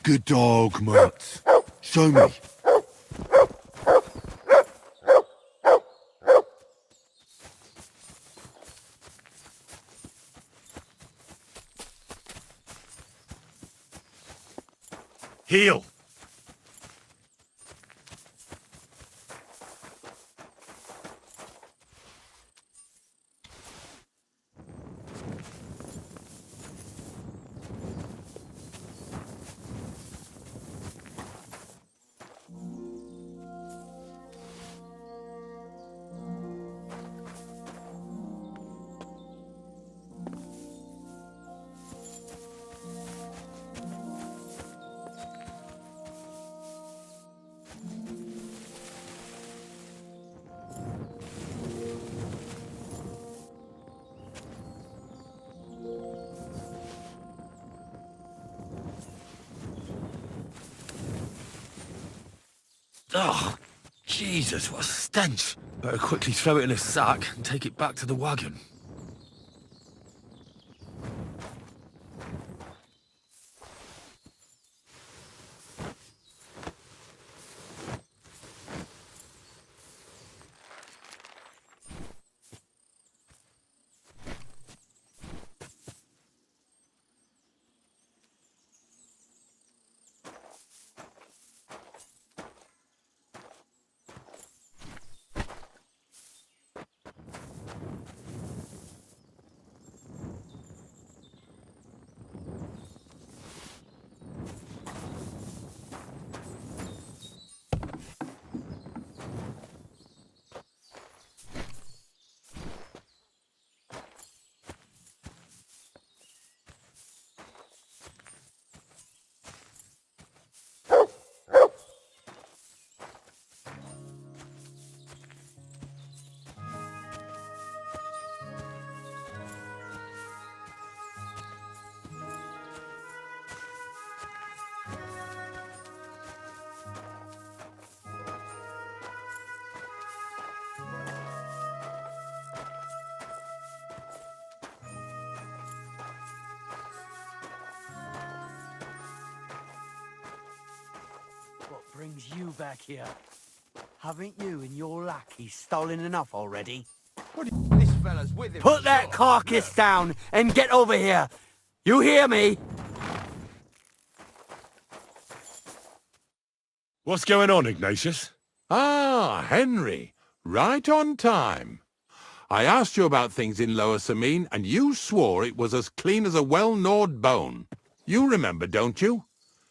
Good dog, Mutt. Show me. Heel. Oh, Jesus, what a stench. Better quickly throw it in a sack and take it back to the wagon. What brings you back here? Haven't you and your lackey stolen enough already? This fella's with him. Put that carcass down and get over here! You hear me? What's going on, Ignatius? Ah, Henry. Right on time. I asked you about things in Lower Semine, and you swore it was as clean as a well-gnawed bone. You remember, don't you?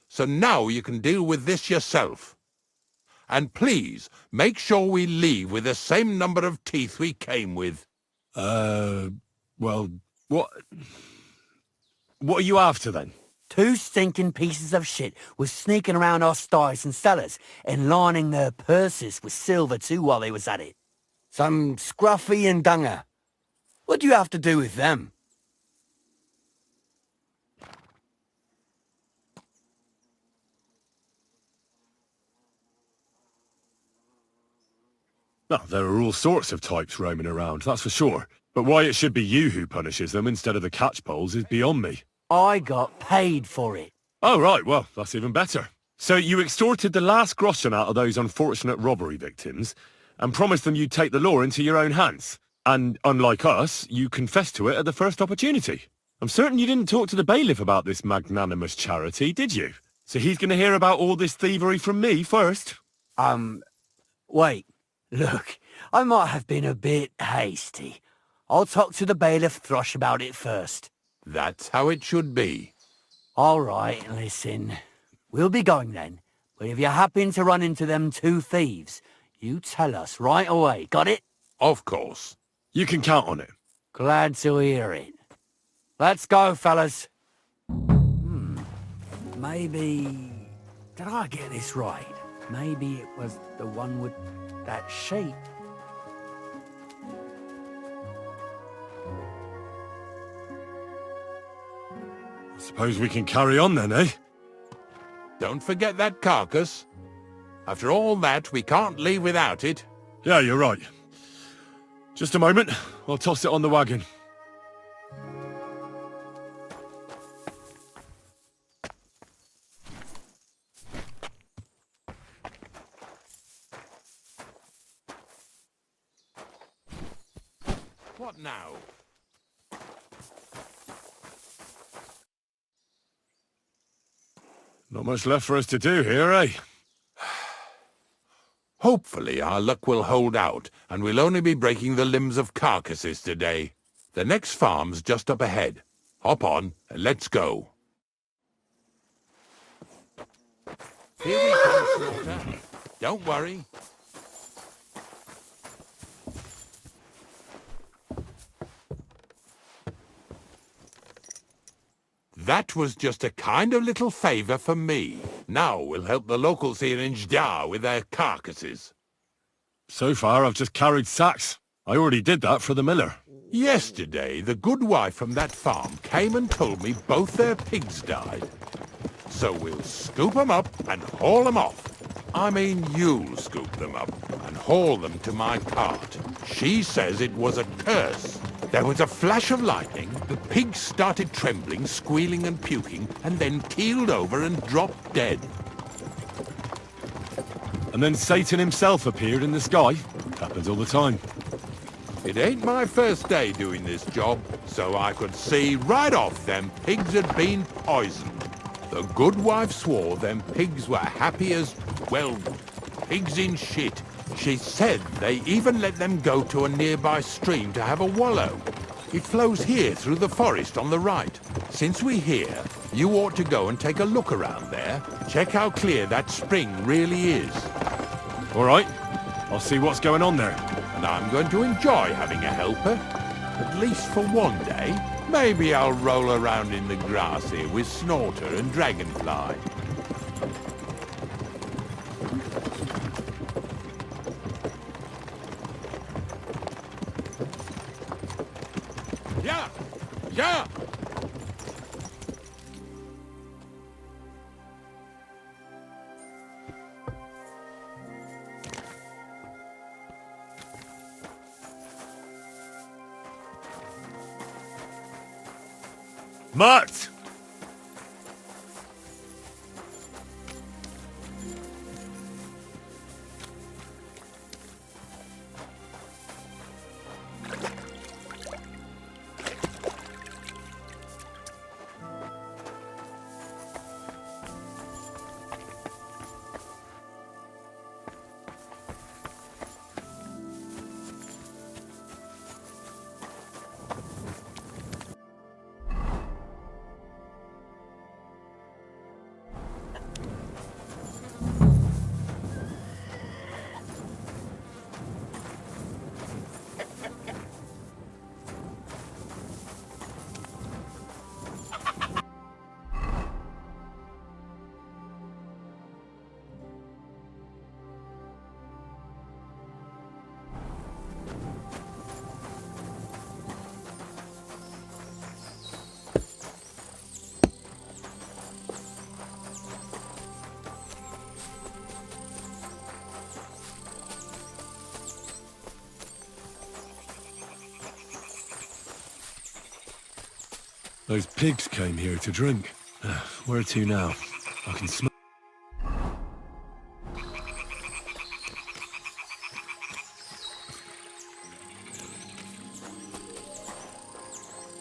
so now you can deal with this yourself. And please, make sure we leave with the same number of teeth we came with. Well, what are you after then? 2 stinking pieces of shit was sneaking around our sties and cellars and lining their purses with silver too while they was at it. Some scruffy and dunger. What do you have to do with them? Well, there are all sorts of types roaming around, that's for sure. But why it should be you who punishes them instead of the catchpoles is beyond me. I got paid for it. Oh, right, well, that's even better. So you extorted the last groschen out of those unfortunate robbery victims and promised them you'd take the law into your own hands. And, unlike us, you confessed to it at the first opportunity. I'm certain you didn't talk to the bailiff about this magnanimous charity, did you? So he's going to hear about all this thievery from me first? Wait. Look, I might have been a bit hasty. I'll talk to the bailiff Thrush about it first. That's how it should be. All right, listen. We'll be going then. But if you happen to run into them 2 thieves, you tell us right away. Got it? Of course. You can count on it. Glad to hear it. Let's go, fellas. Maybe... Did I get this right? Maybe it was the one with that sheep. I suppose we can carry on then, eh? Don't forget that carcass. After all that, we can't leave without it. Yeah, you're right. Just a moment. I'll toss it on the wagon. What now? Not much left for us to do here, eh? Hopefully our luck will hold out, and we'll only be breaking the limbs of carcasses today. The next farm's just up ahead. Hop on, and let's go. Here we come, Slaughter. Don't worry. That was just a kind of little favour for me. Now we'll help the locals here in Jdar with their carcasses. So far, I've just carried sacks. I already did that for the miller. Yesterday, the good wife from that farm came and told me both their pigs died. So we'll scoop them up and haul them off. I mean, you'll scoop them up and haul them to my cart. She says it was a curse. There was a flash of lightning, the pigs started trembling, squealing and puking, and then keeled over and dropped dead. And then Satan himself appeared in the sky. Happens all the time. It ain't my first day doing this job, so I could see right off them pigs had been poisoned. The good wife swore them pigs were happy as, well, pigs in shit. She said they even let them go to a nearby stream to have a wallow. It flows here through the forest on the right. Since we're here, you ought to go and take a look around there. Check how clear that spring really is. All right. I'll see what's going on there. And I'm going to enjoy having a helper. At least for one day. Maybe I'll roll around in the grass here with Snorter and Dragonfly. Yeah! Yeah! Mutt! Those pigs came here to drink. Where to now? I can smell...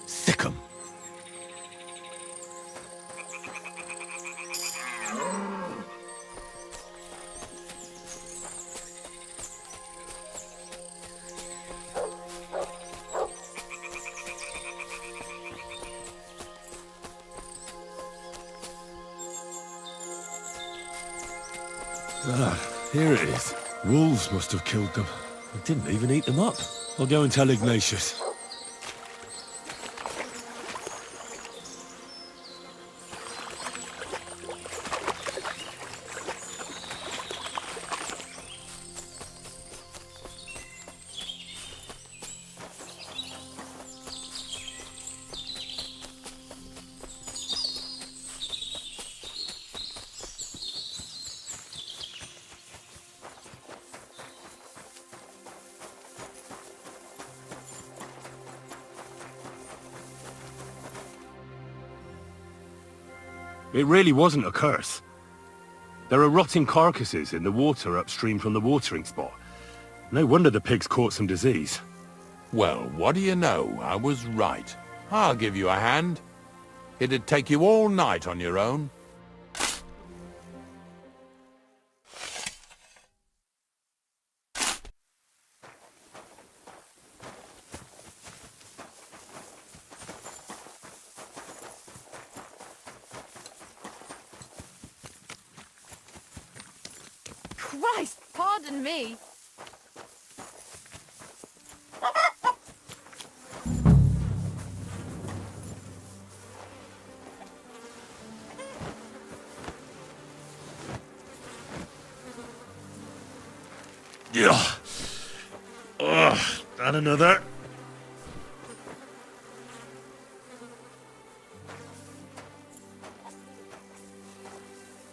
Sick 'em. Ah, here it is. Wolves must have killed them. I didn't even eat them up. I'll go and tell Ignatius. It really wasn't a curse. There are rotting carcasses in the water upstream from the watering spot. No wonder the pigs caught some disease. Well, what do you know? I was right. I'll give you a hand. It'd take you all night on your own. Christ, pardon me. Yeah. And another.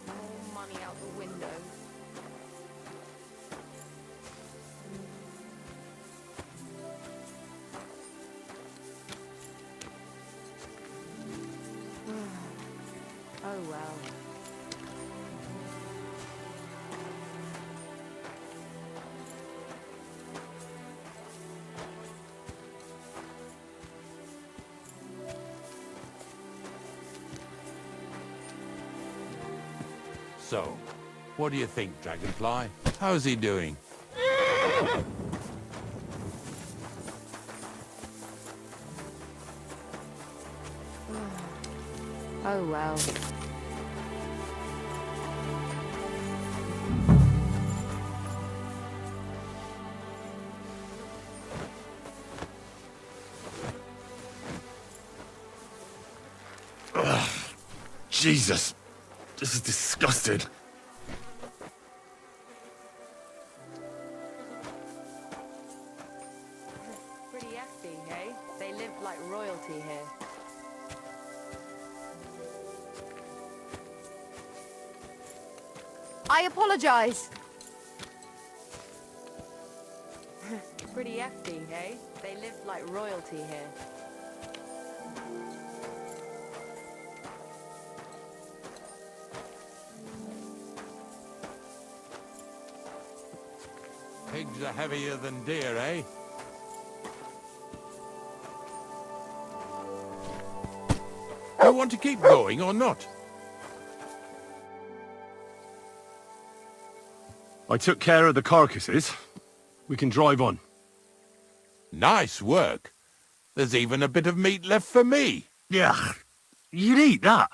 More money out the window. Oh well. So, what do you think, Dragonfly? How's he doing? Oh well. Jesus. This is disgusting. Pretty hefty, eh? They lived like royalty here. I apologize. Pretty hefty, eh? They lived like royalty here. Pigs are heavier than deer, eh? You want to keep going or not? I took care of the carcasses. We can drive on. Nice work. There's even a bit of meat left for me. Yeah, you'd eat that.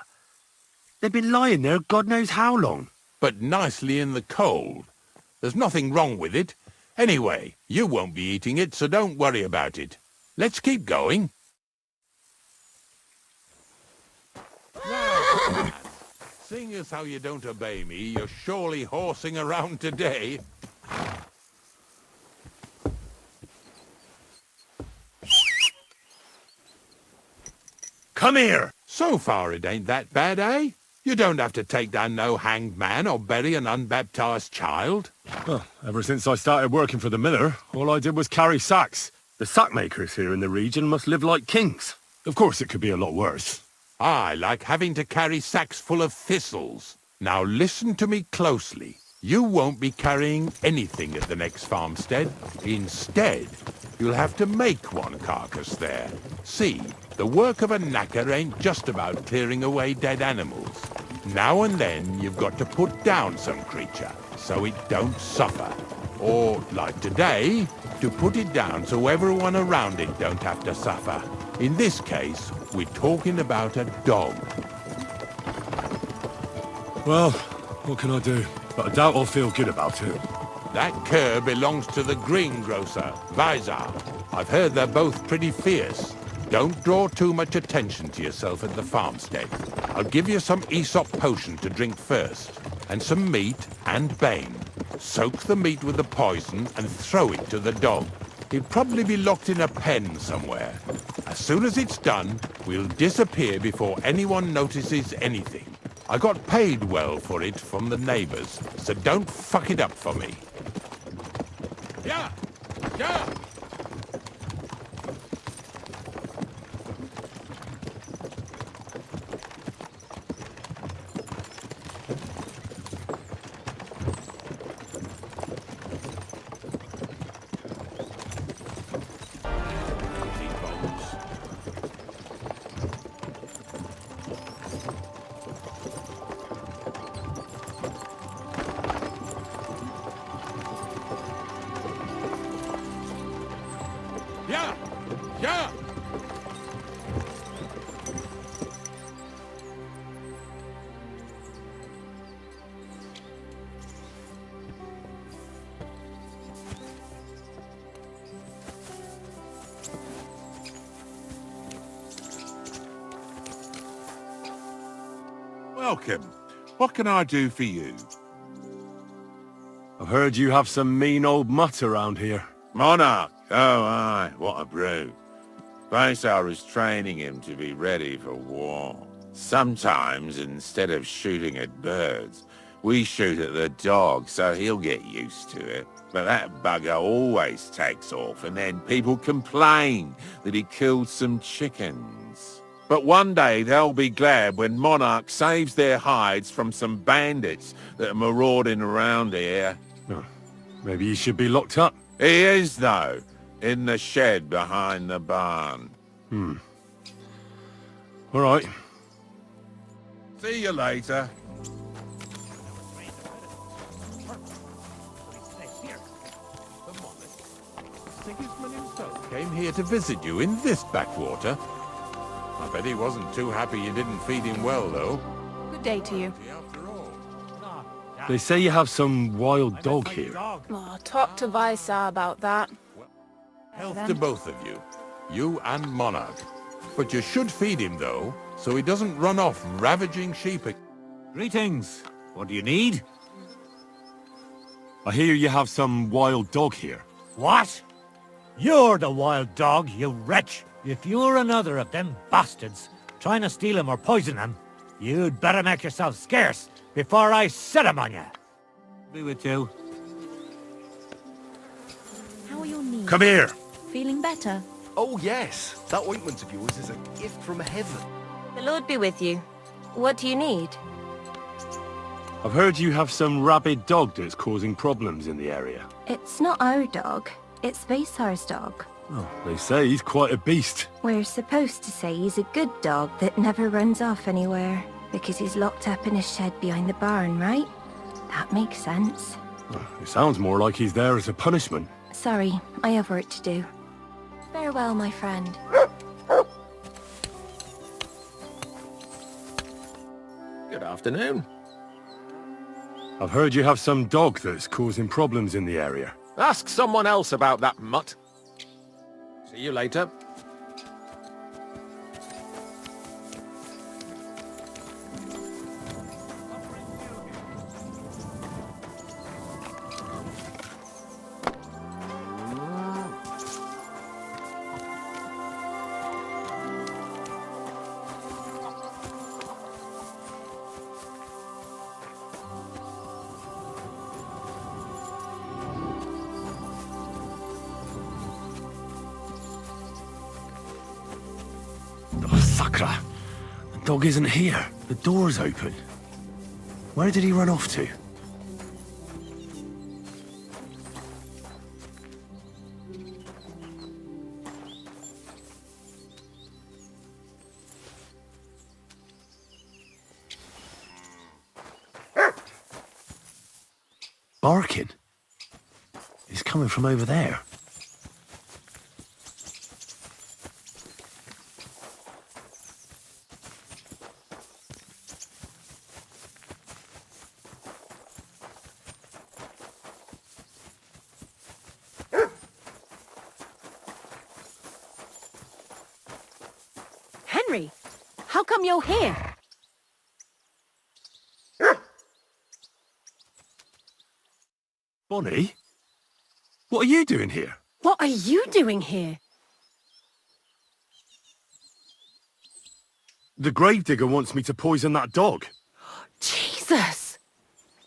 They've been lying there God knows how long. But nicely in the cold. There's nothing wrong with it. Anyway, you won't be eating it, so don't worry about it. Let's keep going. Now, lad, seeing as how you don't obey me, you're surely horsing around today. Come here! So far it ain't that bad, eh? You don't have to take down no hanged man or bury an unbaptized child. Well, ever since I started working for the miller, all I did was carry sacks. The sack makers here in the region must live like kings. Of course, it could be a lot worse. I like having to carry sacks full of thistles. Now listen to me closely. You won't be carrying anything at the next farmstead. Instead, you'll have to make one carcass there. See, the work of a knacker ain't just about clearing away dead animals. Now and then, you've got to put down some creature, so it don't suffer. Or, like today, to put it down so everyone around it don't have to suffer. In this case, we're talking about a dog. Well, what can I do? But I doubt I'll feel good about it. That cur belongs to the greengrocer, Vira. I've heard they're both pretty fierce. Don't draw too much attention to yourself at the farmstead. I'll give you some Aesop potion to drink first, and some meat and bane. Soak the meat with the poison and throw it to the dog. He'll probably be locked in a pen somewhere. As soon as it's done, we'll disappear before anyone notices anything. I got paid well for it from the neighbors, so don't fuck it up for me. Yeah! Yeah! Yeah! Yeah! Welcome. What can I do for you? I've heard you have some mean old mutt around here. Monarch! Oh, aye, what a brute. Kreyzl is training him to be ready for war. Sometimes, instead of shooting at birds, we shoot at the dog, so he'll get used to it. But that bugger always takes off, and then people complain that he killed some chickens. But one day they'll be glad when Monarch saves their hides from some bandits that are marauding around here. Oh, maybe he should be locked up. He is, though, in the shed behind the barn. All right. See you later. Sigismund himself came here to visit you in this backwater. I bet he wasn't too happy you didn't feed him well, though. Good day to you. After all. They say you have some wild dog here. Oh, talk to Visa about that. Health to both of you. You and Monarch. But you should feed him, though, so he doesn't run off ravaging sheep. Greetings. What do you need? I hear you have some wild dog here. What? You're the wild dog, you wretch! If you're another of them bastards trying to steal him or poison him, you'd better make yourself scarce before I set him on you. Be with you. How are your knees? Come here. Feeling better? Oh yes, that ointment of yours is a gift from heaven. The Lord be with you. What do you need? I've heard you have some rabid dog that's causing problems in the area. It's not our dog. It's Vaisar's dog. Oh, they say he's quite a beast. We're supposed to say he's a good dog that never runs off anywhere, because he's locked up in a shed behind the barn, right? That makes sense. Well, it sounds more like he's there as a punishment. Sorry, I have work to do. Farewell, my friend. Good afternoon. I've heard you have some dog that's causing problems in the area. Ask someone else about that, Mutt. See you later. Sakra. The dog isn't here. The door's open. Where did he run off to? Barking. He's coming from over there. Henry, how come you're here? Bonnie? What are you doing here? What are you doing here? The gravedigger wants me to poison that dog. Jesus!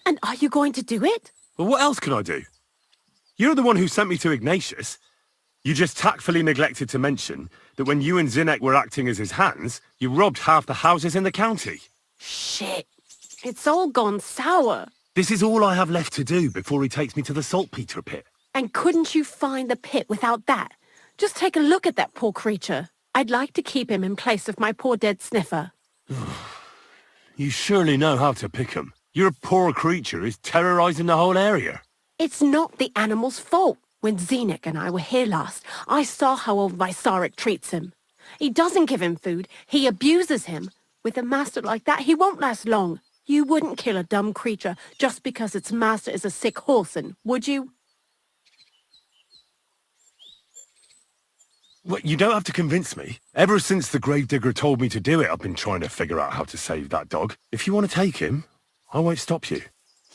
And are you going to do it? Well, what else can I do? You're the one who sent me to Ignatius. You just tactfully neglected to mention that when you and Zinek were acting as his hands, you robbed half the houses in the county. Shit. It's all gone sour. This is all I have left to do before he takes me to the saltpeter pit. And couldn't you find the pit without that? Just take a look at that poor creature. I'd like to keep him in place of my poor dead sniffer. You surely know how to pick 'em. Your poor creature is terrorizing the whole area. It's not the animal's fault. When Zinek and I were here last, I saw how old Vysarik treats him. He doesn't give him food, he abuses him. With a master like that, he won't last long. You wouldn't kill a dumb creature just because its master is a sick horseman, would you? Well, you don't have to convince me. Ever since the gravedigger told me to do it, I've been trying to figure out how to save that dog. If you want to take him, I won't stop you.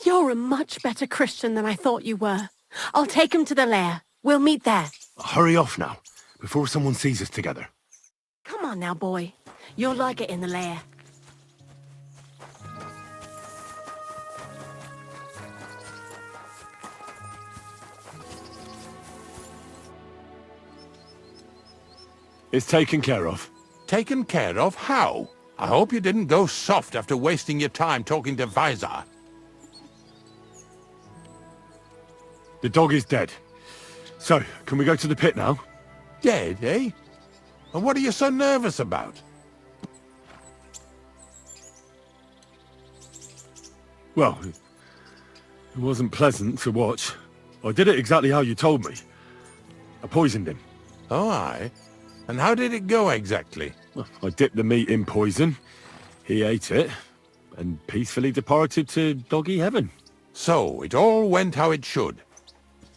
You're a much better Christian than I thought you were. I'll take him to the lair. We'll meet there. Hurry off now, before someone sees us together. Come on now, boy. You'll like it in the lair. It's taken care of. Taken care of? How? I hope you didn't go soft after wasting your time talking to Vizar. The dog is dead. So, can we go to the pit now? Dead, eh? And what are you so nervous about? Well, it wasn't pleasant to watch. I did it exactly how you told me. I poisoned him. Oh, aye? And how did it go exactly? Well, I dipped the meat in poison. He ate it, and peacefully departed to doggy heaven. So, it all went how it should.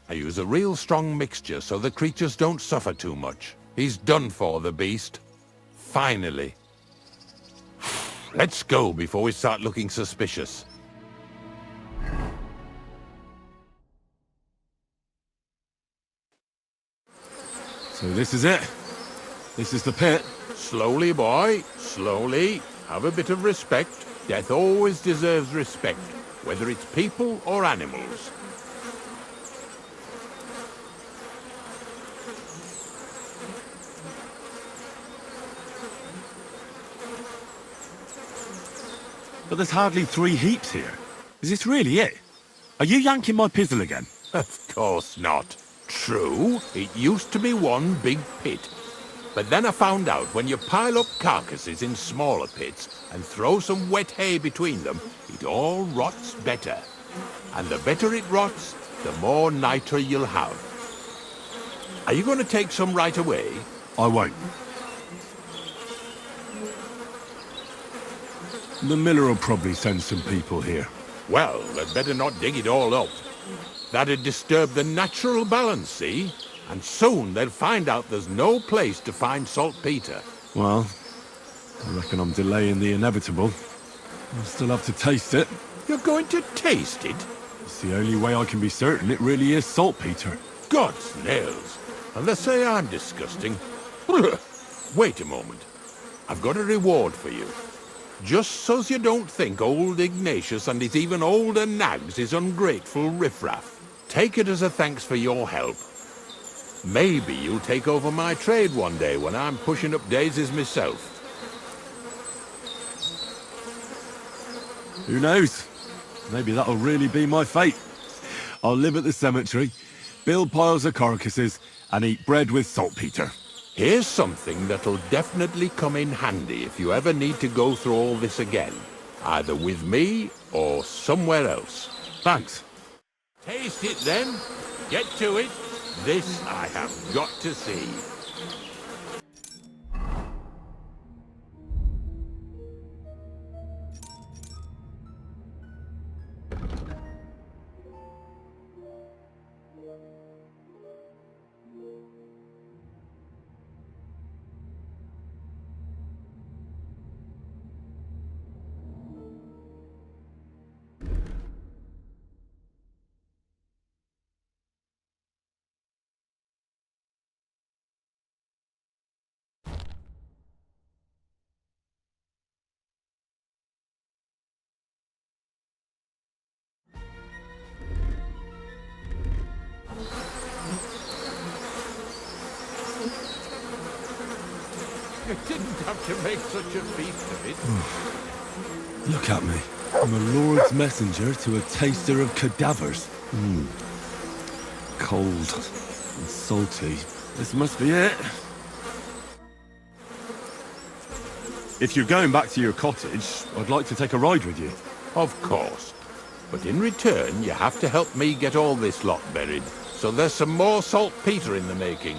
I use a real strong mixture so the creatures don't suffer too much. He's done for, the beast. Finally. Let's go before we start looking suspicious. So this is it. This is the pit. Slowly, boy. Slowly. Have a bit of respect. Death always deserves respect, whether it's people or animals. But there's hardly 3 heaps here. Is this really it? Are you yanking my pizzle again? Of course not. True, it used to be one big pit. But then I found out when you pile up carcasses in smaller pits and throw some wet hay between them, it all rots better. And the better it rots, the more niter you'll have. Are you going to take some right away? I won't. The miller will probably send some people here. Well, they'd better not dig it all up. That'd disturb the natural balance, see? And soon they'll find out there's no place to find saltpeter. Well, I reckon I'm delaying the inevitable. I'll still have to taste it. You're going to taste it? It's the only way I can be certain it really is saltpeter. God's nails. And they say I'm disgusting. Wait a moment. I've got a reward for you. Just so's you don't think old Ignatius and his even older nags is ungrateful riffraff. Take it as a thanks for your help. Maybe you'll take over my trade one day when I'm pushing up daisies myself. Who knows? Maybe that'll really be my fate. I'll live at the cemetery, build piles of carcasses, and eat bread with saltpeter. Here's something that'll definitely come in handy if you ever need to go through all this again. Either with me or somewhere else. Thanks. Taste it then. Get to it. This I have got to see. You didn't have to make such a feast of it. Look at me. I'm a Lord's messenger to a taster of cadavers. Cold and salty. This must be it. If you're going back to your cottage, I'd like to take a ride with you. Of course. But in return, you have to help me get all this lot buried. So there's some more saltpeter in the making.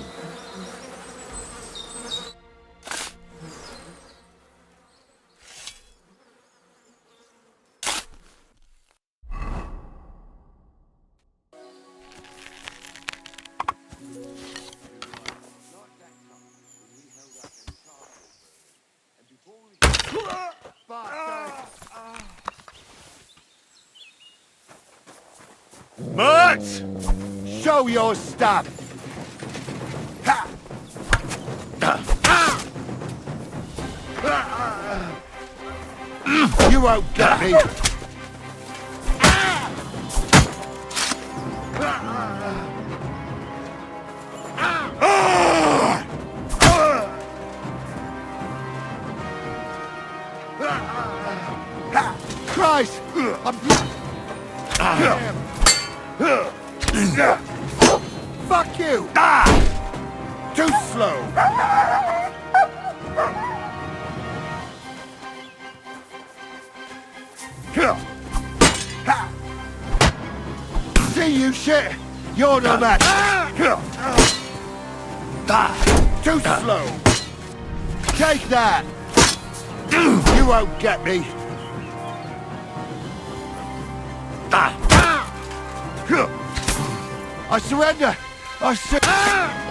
Mutt! Show your stuff! Ha! You won't get me! Christ! Fuck you! Too slow! See you shit! You're the match! Too slow! Take that! You won't get me! I surrender! I surrender!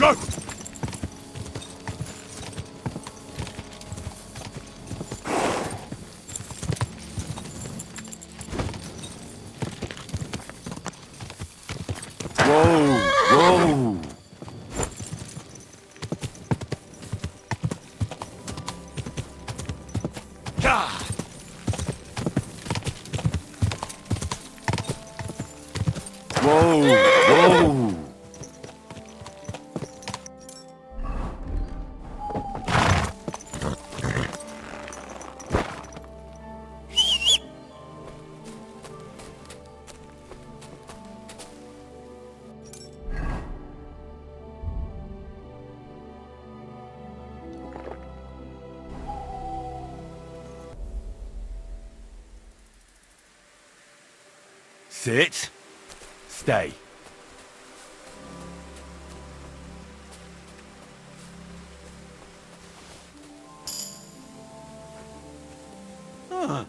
Go! Whoa! Whoa! Whoa! Whoa! Sit. Stay. Huh.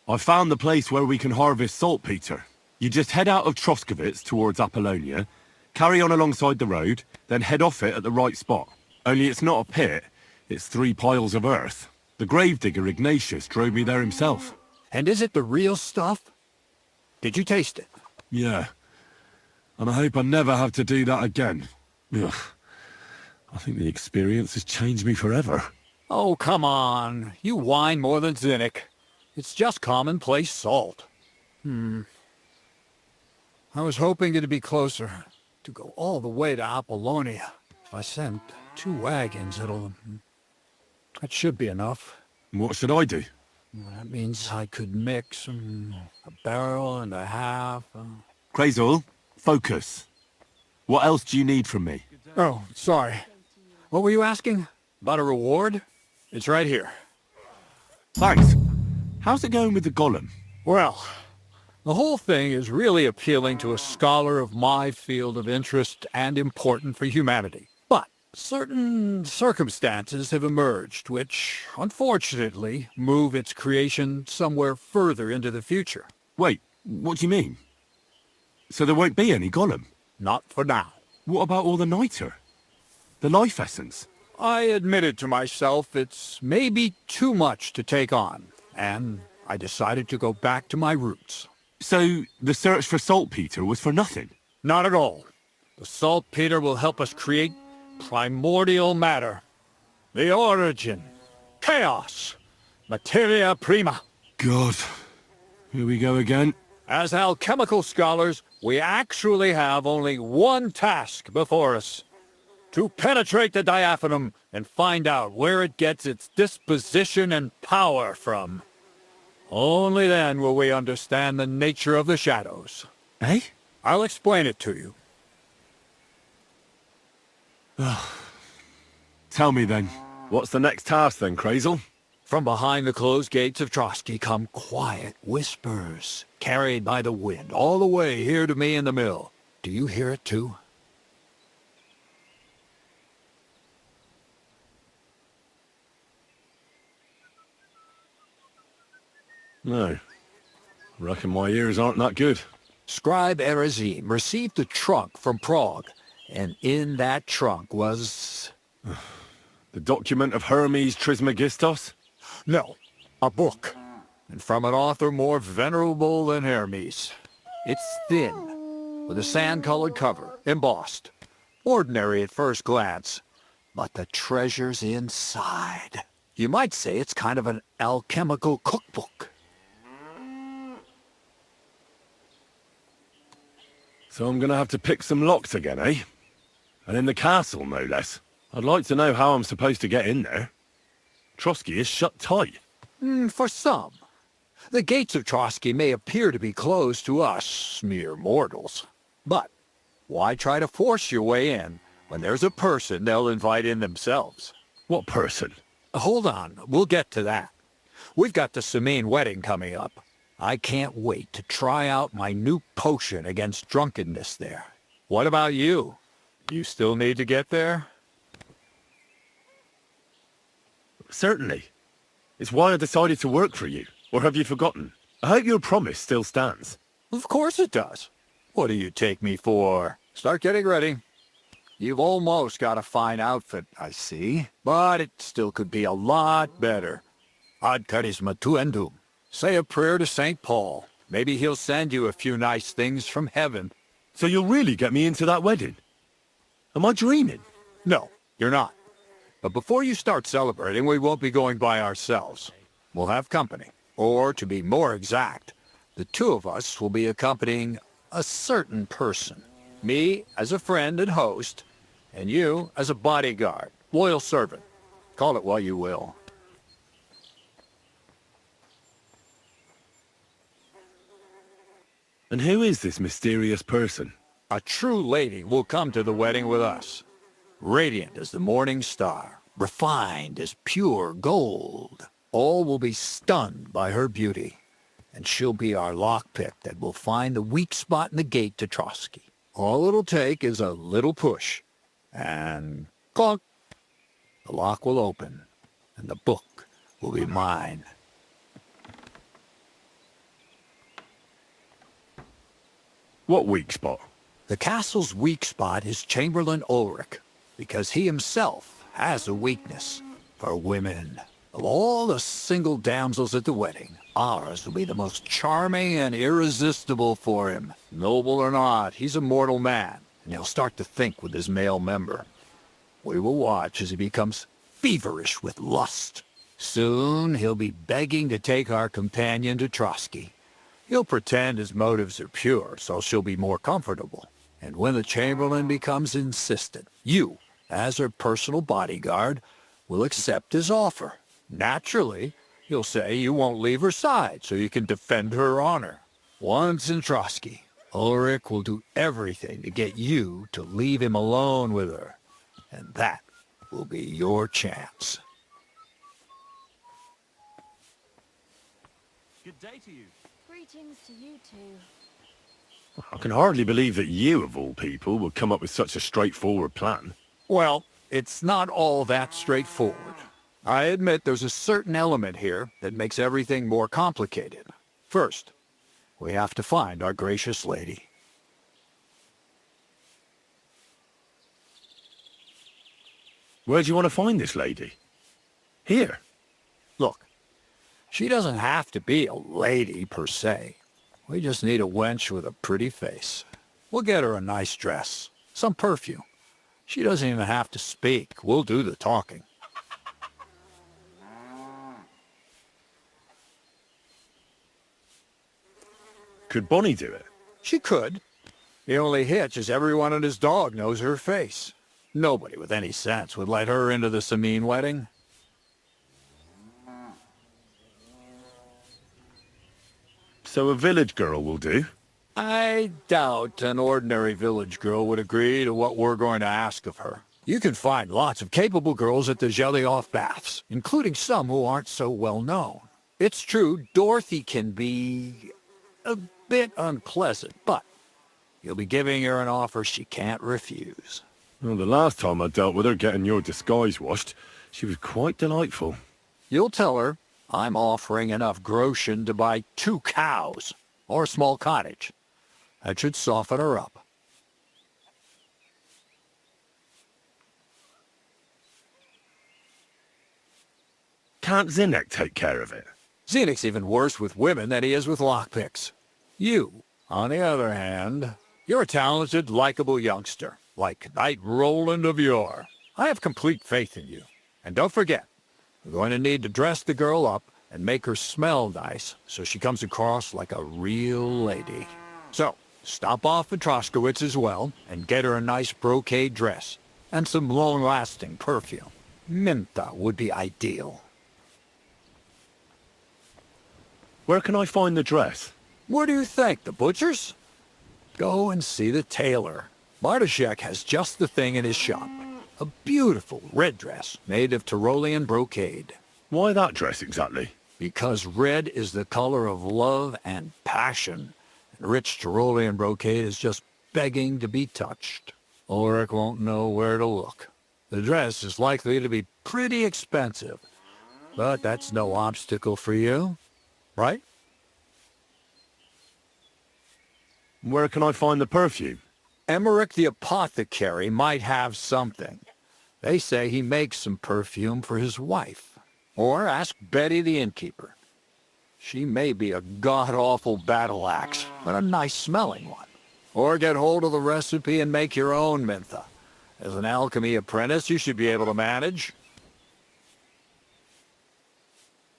I found the place where we can harvest saltpeter. You just head out of Troskovitz towards Apollonia, carry on alongside the road, then head off it at the right spot. Only it's not a pit, it's 3 piles of earth. The gravedigger Ignatius drove me there himself. And is it the real stuff? Did you taste it? Yeah. And I hope I never have to do that again. Ugh. I think the experience has changed me forever. Oh, come on. You whine more than Zinek. It's just commonplace salt. I was hoping it'd be closer. To go all the way to Apollonia. If I sent 2 wagons, that should be enough. What should I do? Well, that means I could mix a barrel and a half. Kreyzl, focus. What else do you need from me? Oh, sorry. What were you asking? About a reward? It's right here. Thanks. How's it going with the golem? Well, the whole thing is really appealing to a scholar of my field of interest and important for humanity. But certain circumstances have emerged which, unfortunately, move its creation somewhere further into the future. Wait, what do you mean? So there won't be any golem? Not for now. What about all the niter? The life essence? I admitted to myself it's maybe too much to take on, and I decided to go back to my roots. So the search for saltpeter was for nothing? Not at all. The saltpeter will help us create primordial matter. The origin Chaos. Materia prima. God. Here we go again. As alchemical scholars, we actually have only one task before us. To penetrate the diaphanum and find out where it gets its disposition and power from. Only then will we understand the nature of the shadows. Eh? I'll explain it to you. Tell me then, what's the next task then, Kreyzl? From behind the closed gates of Trotsky come quiet whispers, carried by the wind, all the way here to me in the mill. Do you hear it too? No. Reckon my ears aren't that good. Scribe Erezim received a trunk from Prague, and in that trunk was... The document of Hermes Trismegistos? No, a book, and from an author more venerable than Hermes. It's thin, with a sand-colored cover, embossed. Ordinary at first glance, but the treasure's inside. You might say it's kind of an alchemical cookbook. So I'm gonna have to pick some locks again, eh? And in the castle, no less. I'd like to know how I'm supposed to get in there. Trotsky is shut tight. For some. The gates of Trotsky may appear to be closed to us, mere mortals. But why try to force your way in when there's a person they'll invite in themselves? What person? Hold on, we'll get to that. We've got the Semine wedding coming up. I can't wait to try out my new potion against drunkenness there. What about you? You still need to get there? Certainly. It's why I decided to work for you. Or have you forgotten? I hope your promise still stands. Of course it does. What do you take me for? Start getting ready. You've almost got a fine outfit, I see. But it still could be a lot better. Ad charisma tuendum. Say a prayer to St. Paul. Maybe he'll send you a few nice things from heaven. So you'll really get me into that wedding? Am I dreaming? No, you're not. But before you start celebrating, we won't be going by ourselves. We'll have company. Or, to be more exact, the two of us will be accompanying a certain person. Me as a friend and host, and you as a bodyguard, loyal servant. Call it what you will. And who is this mysterious person? A true lady will come to the wedding with us. Radiant as the morning star, refined as pure gold. All will be stunned by her beauty, and she'll be our lockpick that will find the weak spot in the gate to Trotsky. All it'll take is a little push, and clunk, the lock will open, and the book will be mine. What weak spot? The castle's weak spot is Chamberlain Ulrich, because he himself has a weakness for women. Of all the single damsels at the wedding, ours will be the most charming and irresistible for him. Noble or not, he's a mortal man, and he'll start to think with his male member. We will watch as he becomes feverish with lust. Soon he'll be begging to take our companion to Trotsky. He'll pretend his motives are pure, so she'll be more comfortable. And when the Chamberlain becomes insistent, you, as her personal bodyguard, will accept his offer. Naturally, you'll say you won't leave her side so you can defend her honor. Once in Trotsky, Ulrich will do everything to get you to leave him alone with her. And that will be your chance. Good day to you. Greetings to you two. I can hardly believe that you, of all people, would come up with such a straightforward plan. Well, it's not all that straightforward. I admit there's a certain element here that makes everything more complicated. First, we have to find our gracious lady. Where do you want to find this lady? Here. Look, she doesn't have to be a lady per se. We just need a wench with a pretty face. We'll get her a nice dress, some perfume. She doesn't even have to speak. We'll do the talking. Could Bonnie do it? She could. The only hitch is everyone and his dog knows her face. Nobody with any sense would let her into the Semine wedding. So a village girl will do? I doubt an ordinary village girl would agree to what we're going to ask of her. You can find lots of capable girls at the Jelly-Off Baths, including some who aren't so well known. It's true, Dorothy can be a bit unpleasant, but you'll be giving her an offer she can't refuse. Well, the last time I dealt with her getting your disguise washed, she was quite delightful. You'll tell her I'm offering enough groschen to buy 2 cows, or a small cottage. That should soften her up. Can't Zinek take care of it? Zinek's even worse with women than he is with lockpicks. You, on the other hand, you're a talented, likable youngster, like Knight Roland of yore. I have complete faith in you. And don't forget, we're going to need to dress the girl up and make her smell nice so she comes across like a real lady. So, stop off at Troskowitz as well and get her a nice brocade dress and some long-lasting perfume. Minta would be ideal. Where can I find the dress? Where do you think? The butcher's? Go and see the tailor. Bartoszek has just the thing in his shop. A beautiful red dress made of Tyrolean brocade. Why that dress exactly? Because red is the color of love and passion. And rich Tyrolean brocade is just begging to be touched. Ulrich won't know where to look. The dress is likely to be pretty expensive. But that's no obstacle for you, right? Where can I find the perfume? Emmerich the apothecary might have something. They say he makes some perfume for his wife. Or ask Betty the innkeeper. She may be a god-awful battle axe, but a nice-smelling one. Or get hold of the recipe and make your own Mintha. As an alchemy apprentice, you should be able to manage.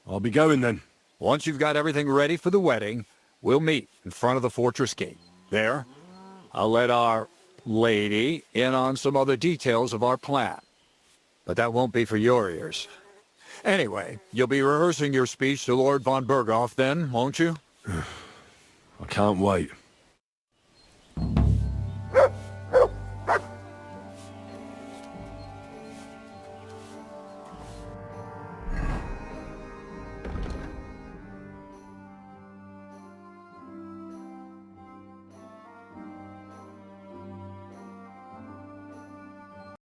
I'll be going then. Once you've got everything ready for the wedding, we'll meet in front of the fortress gate. There, I'll let our lady in on some other details of our plan. But that won't be for your ears. Anyway, you'll be rehearsing your speech to Lord von Berghoff then, won't you? I can't wait.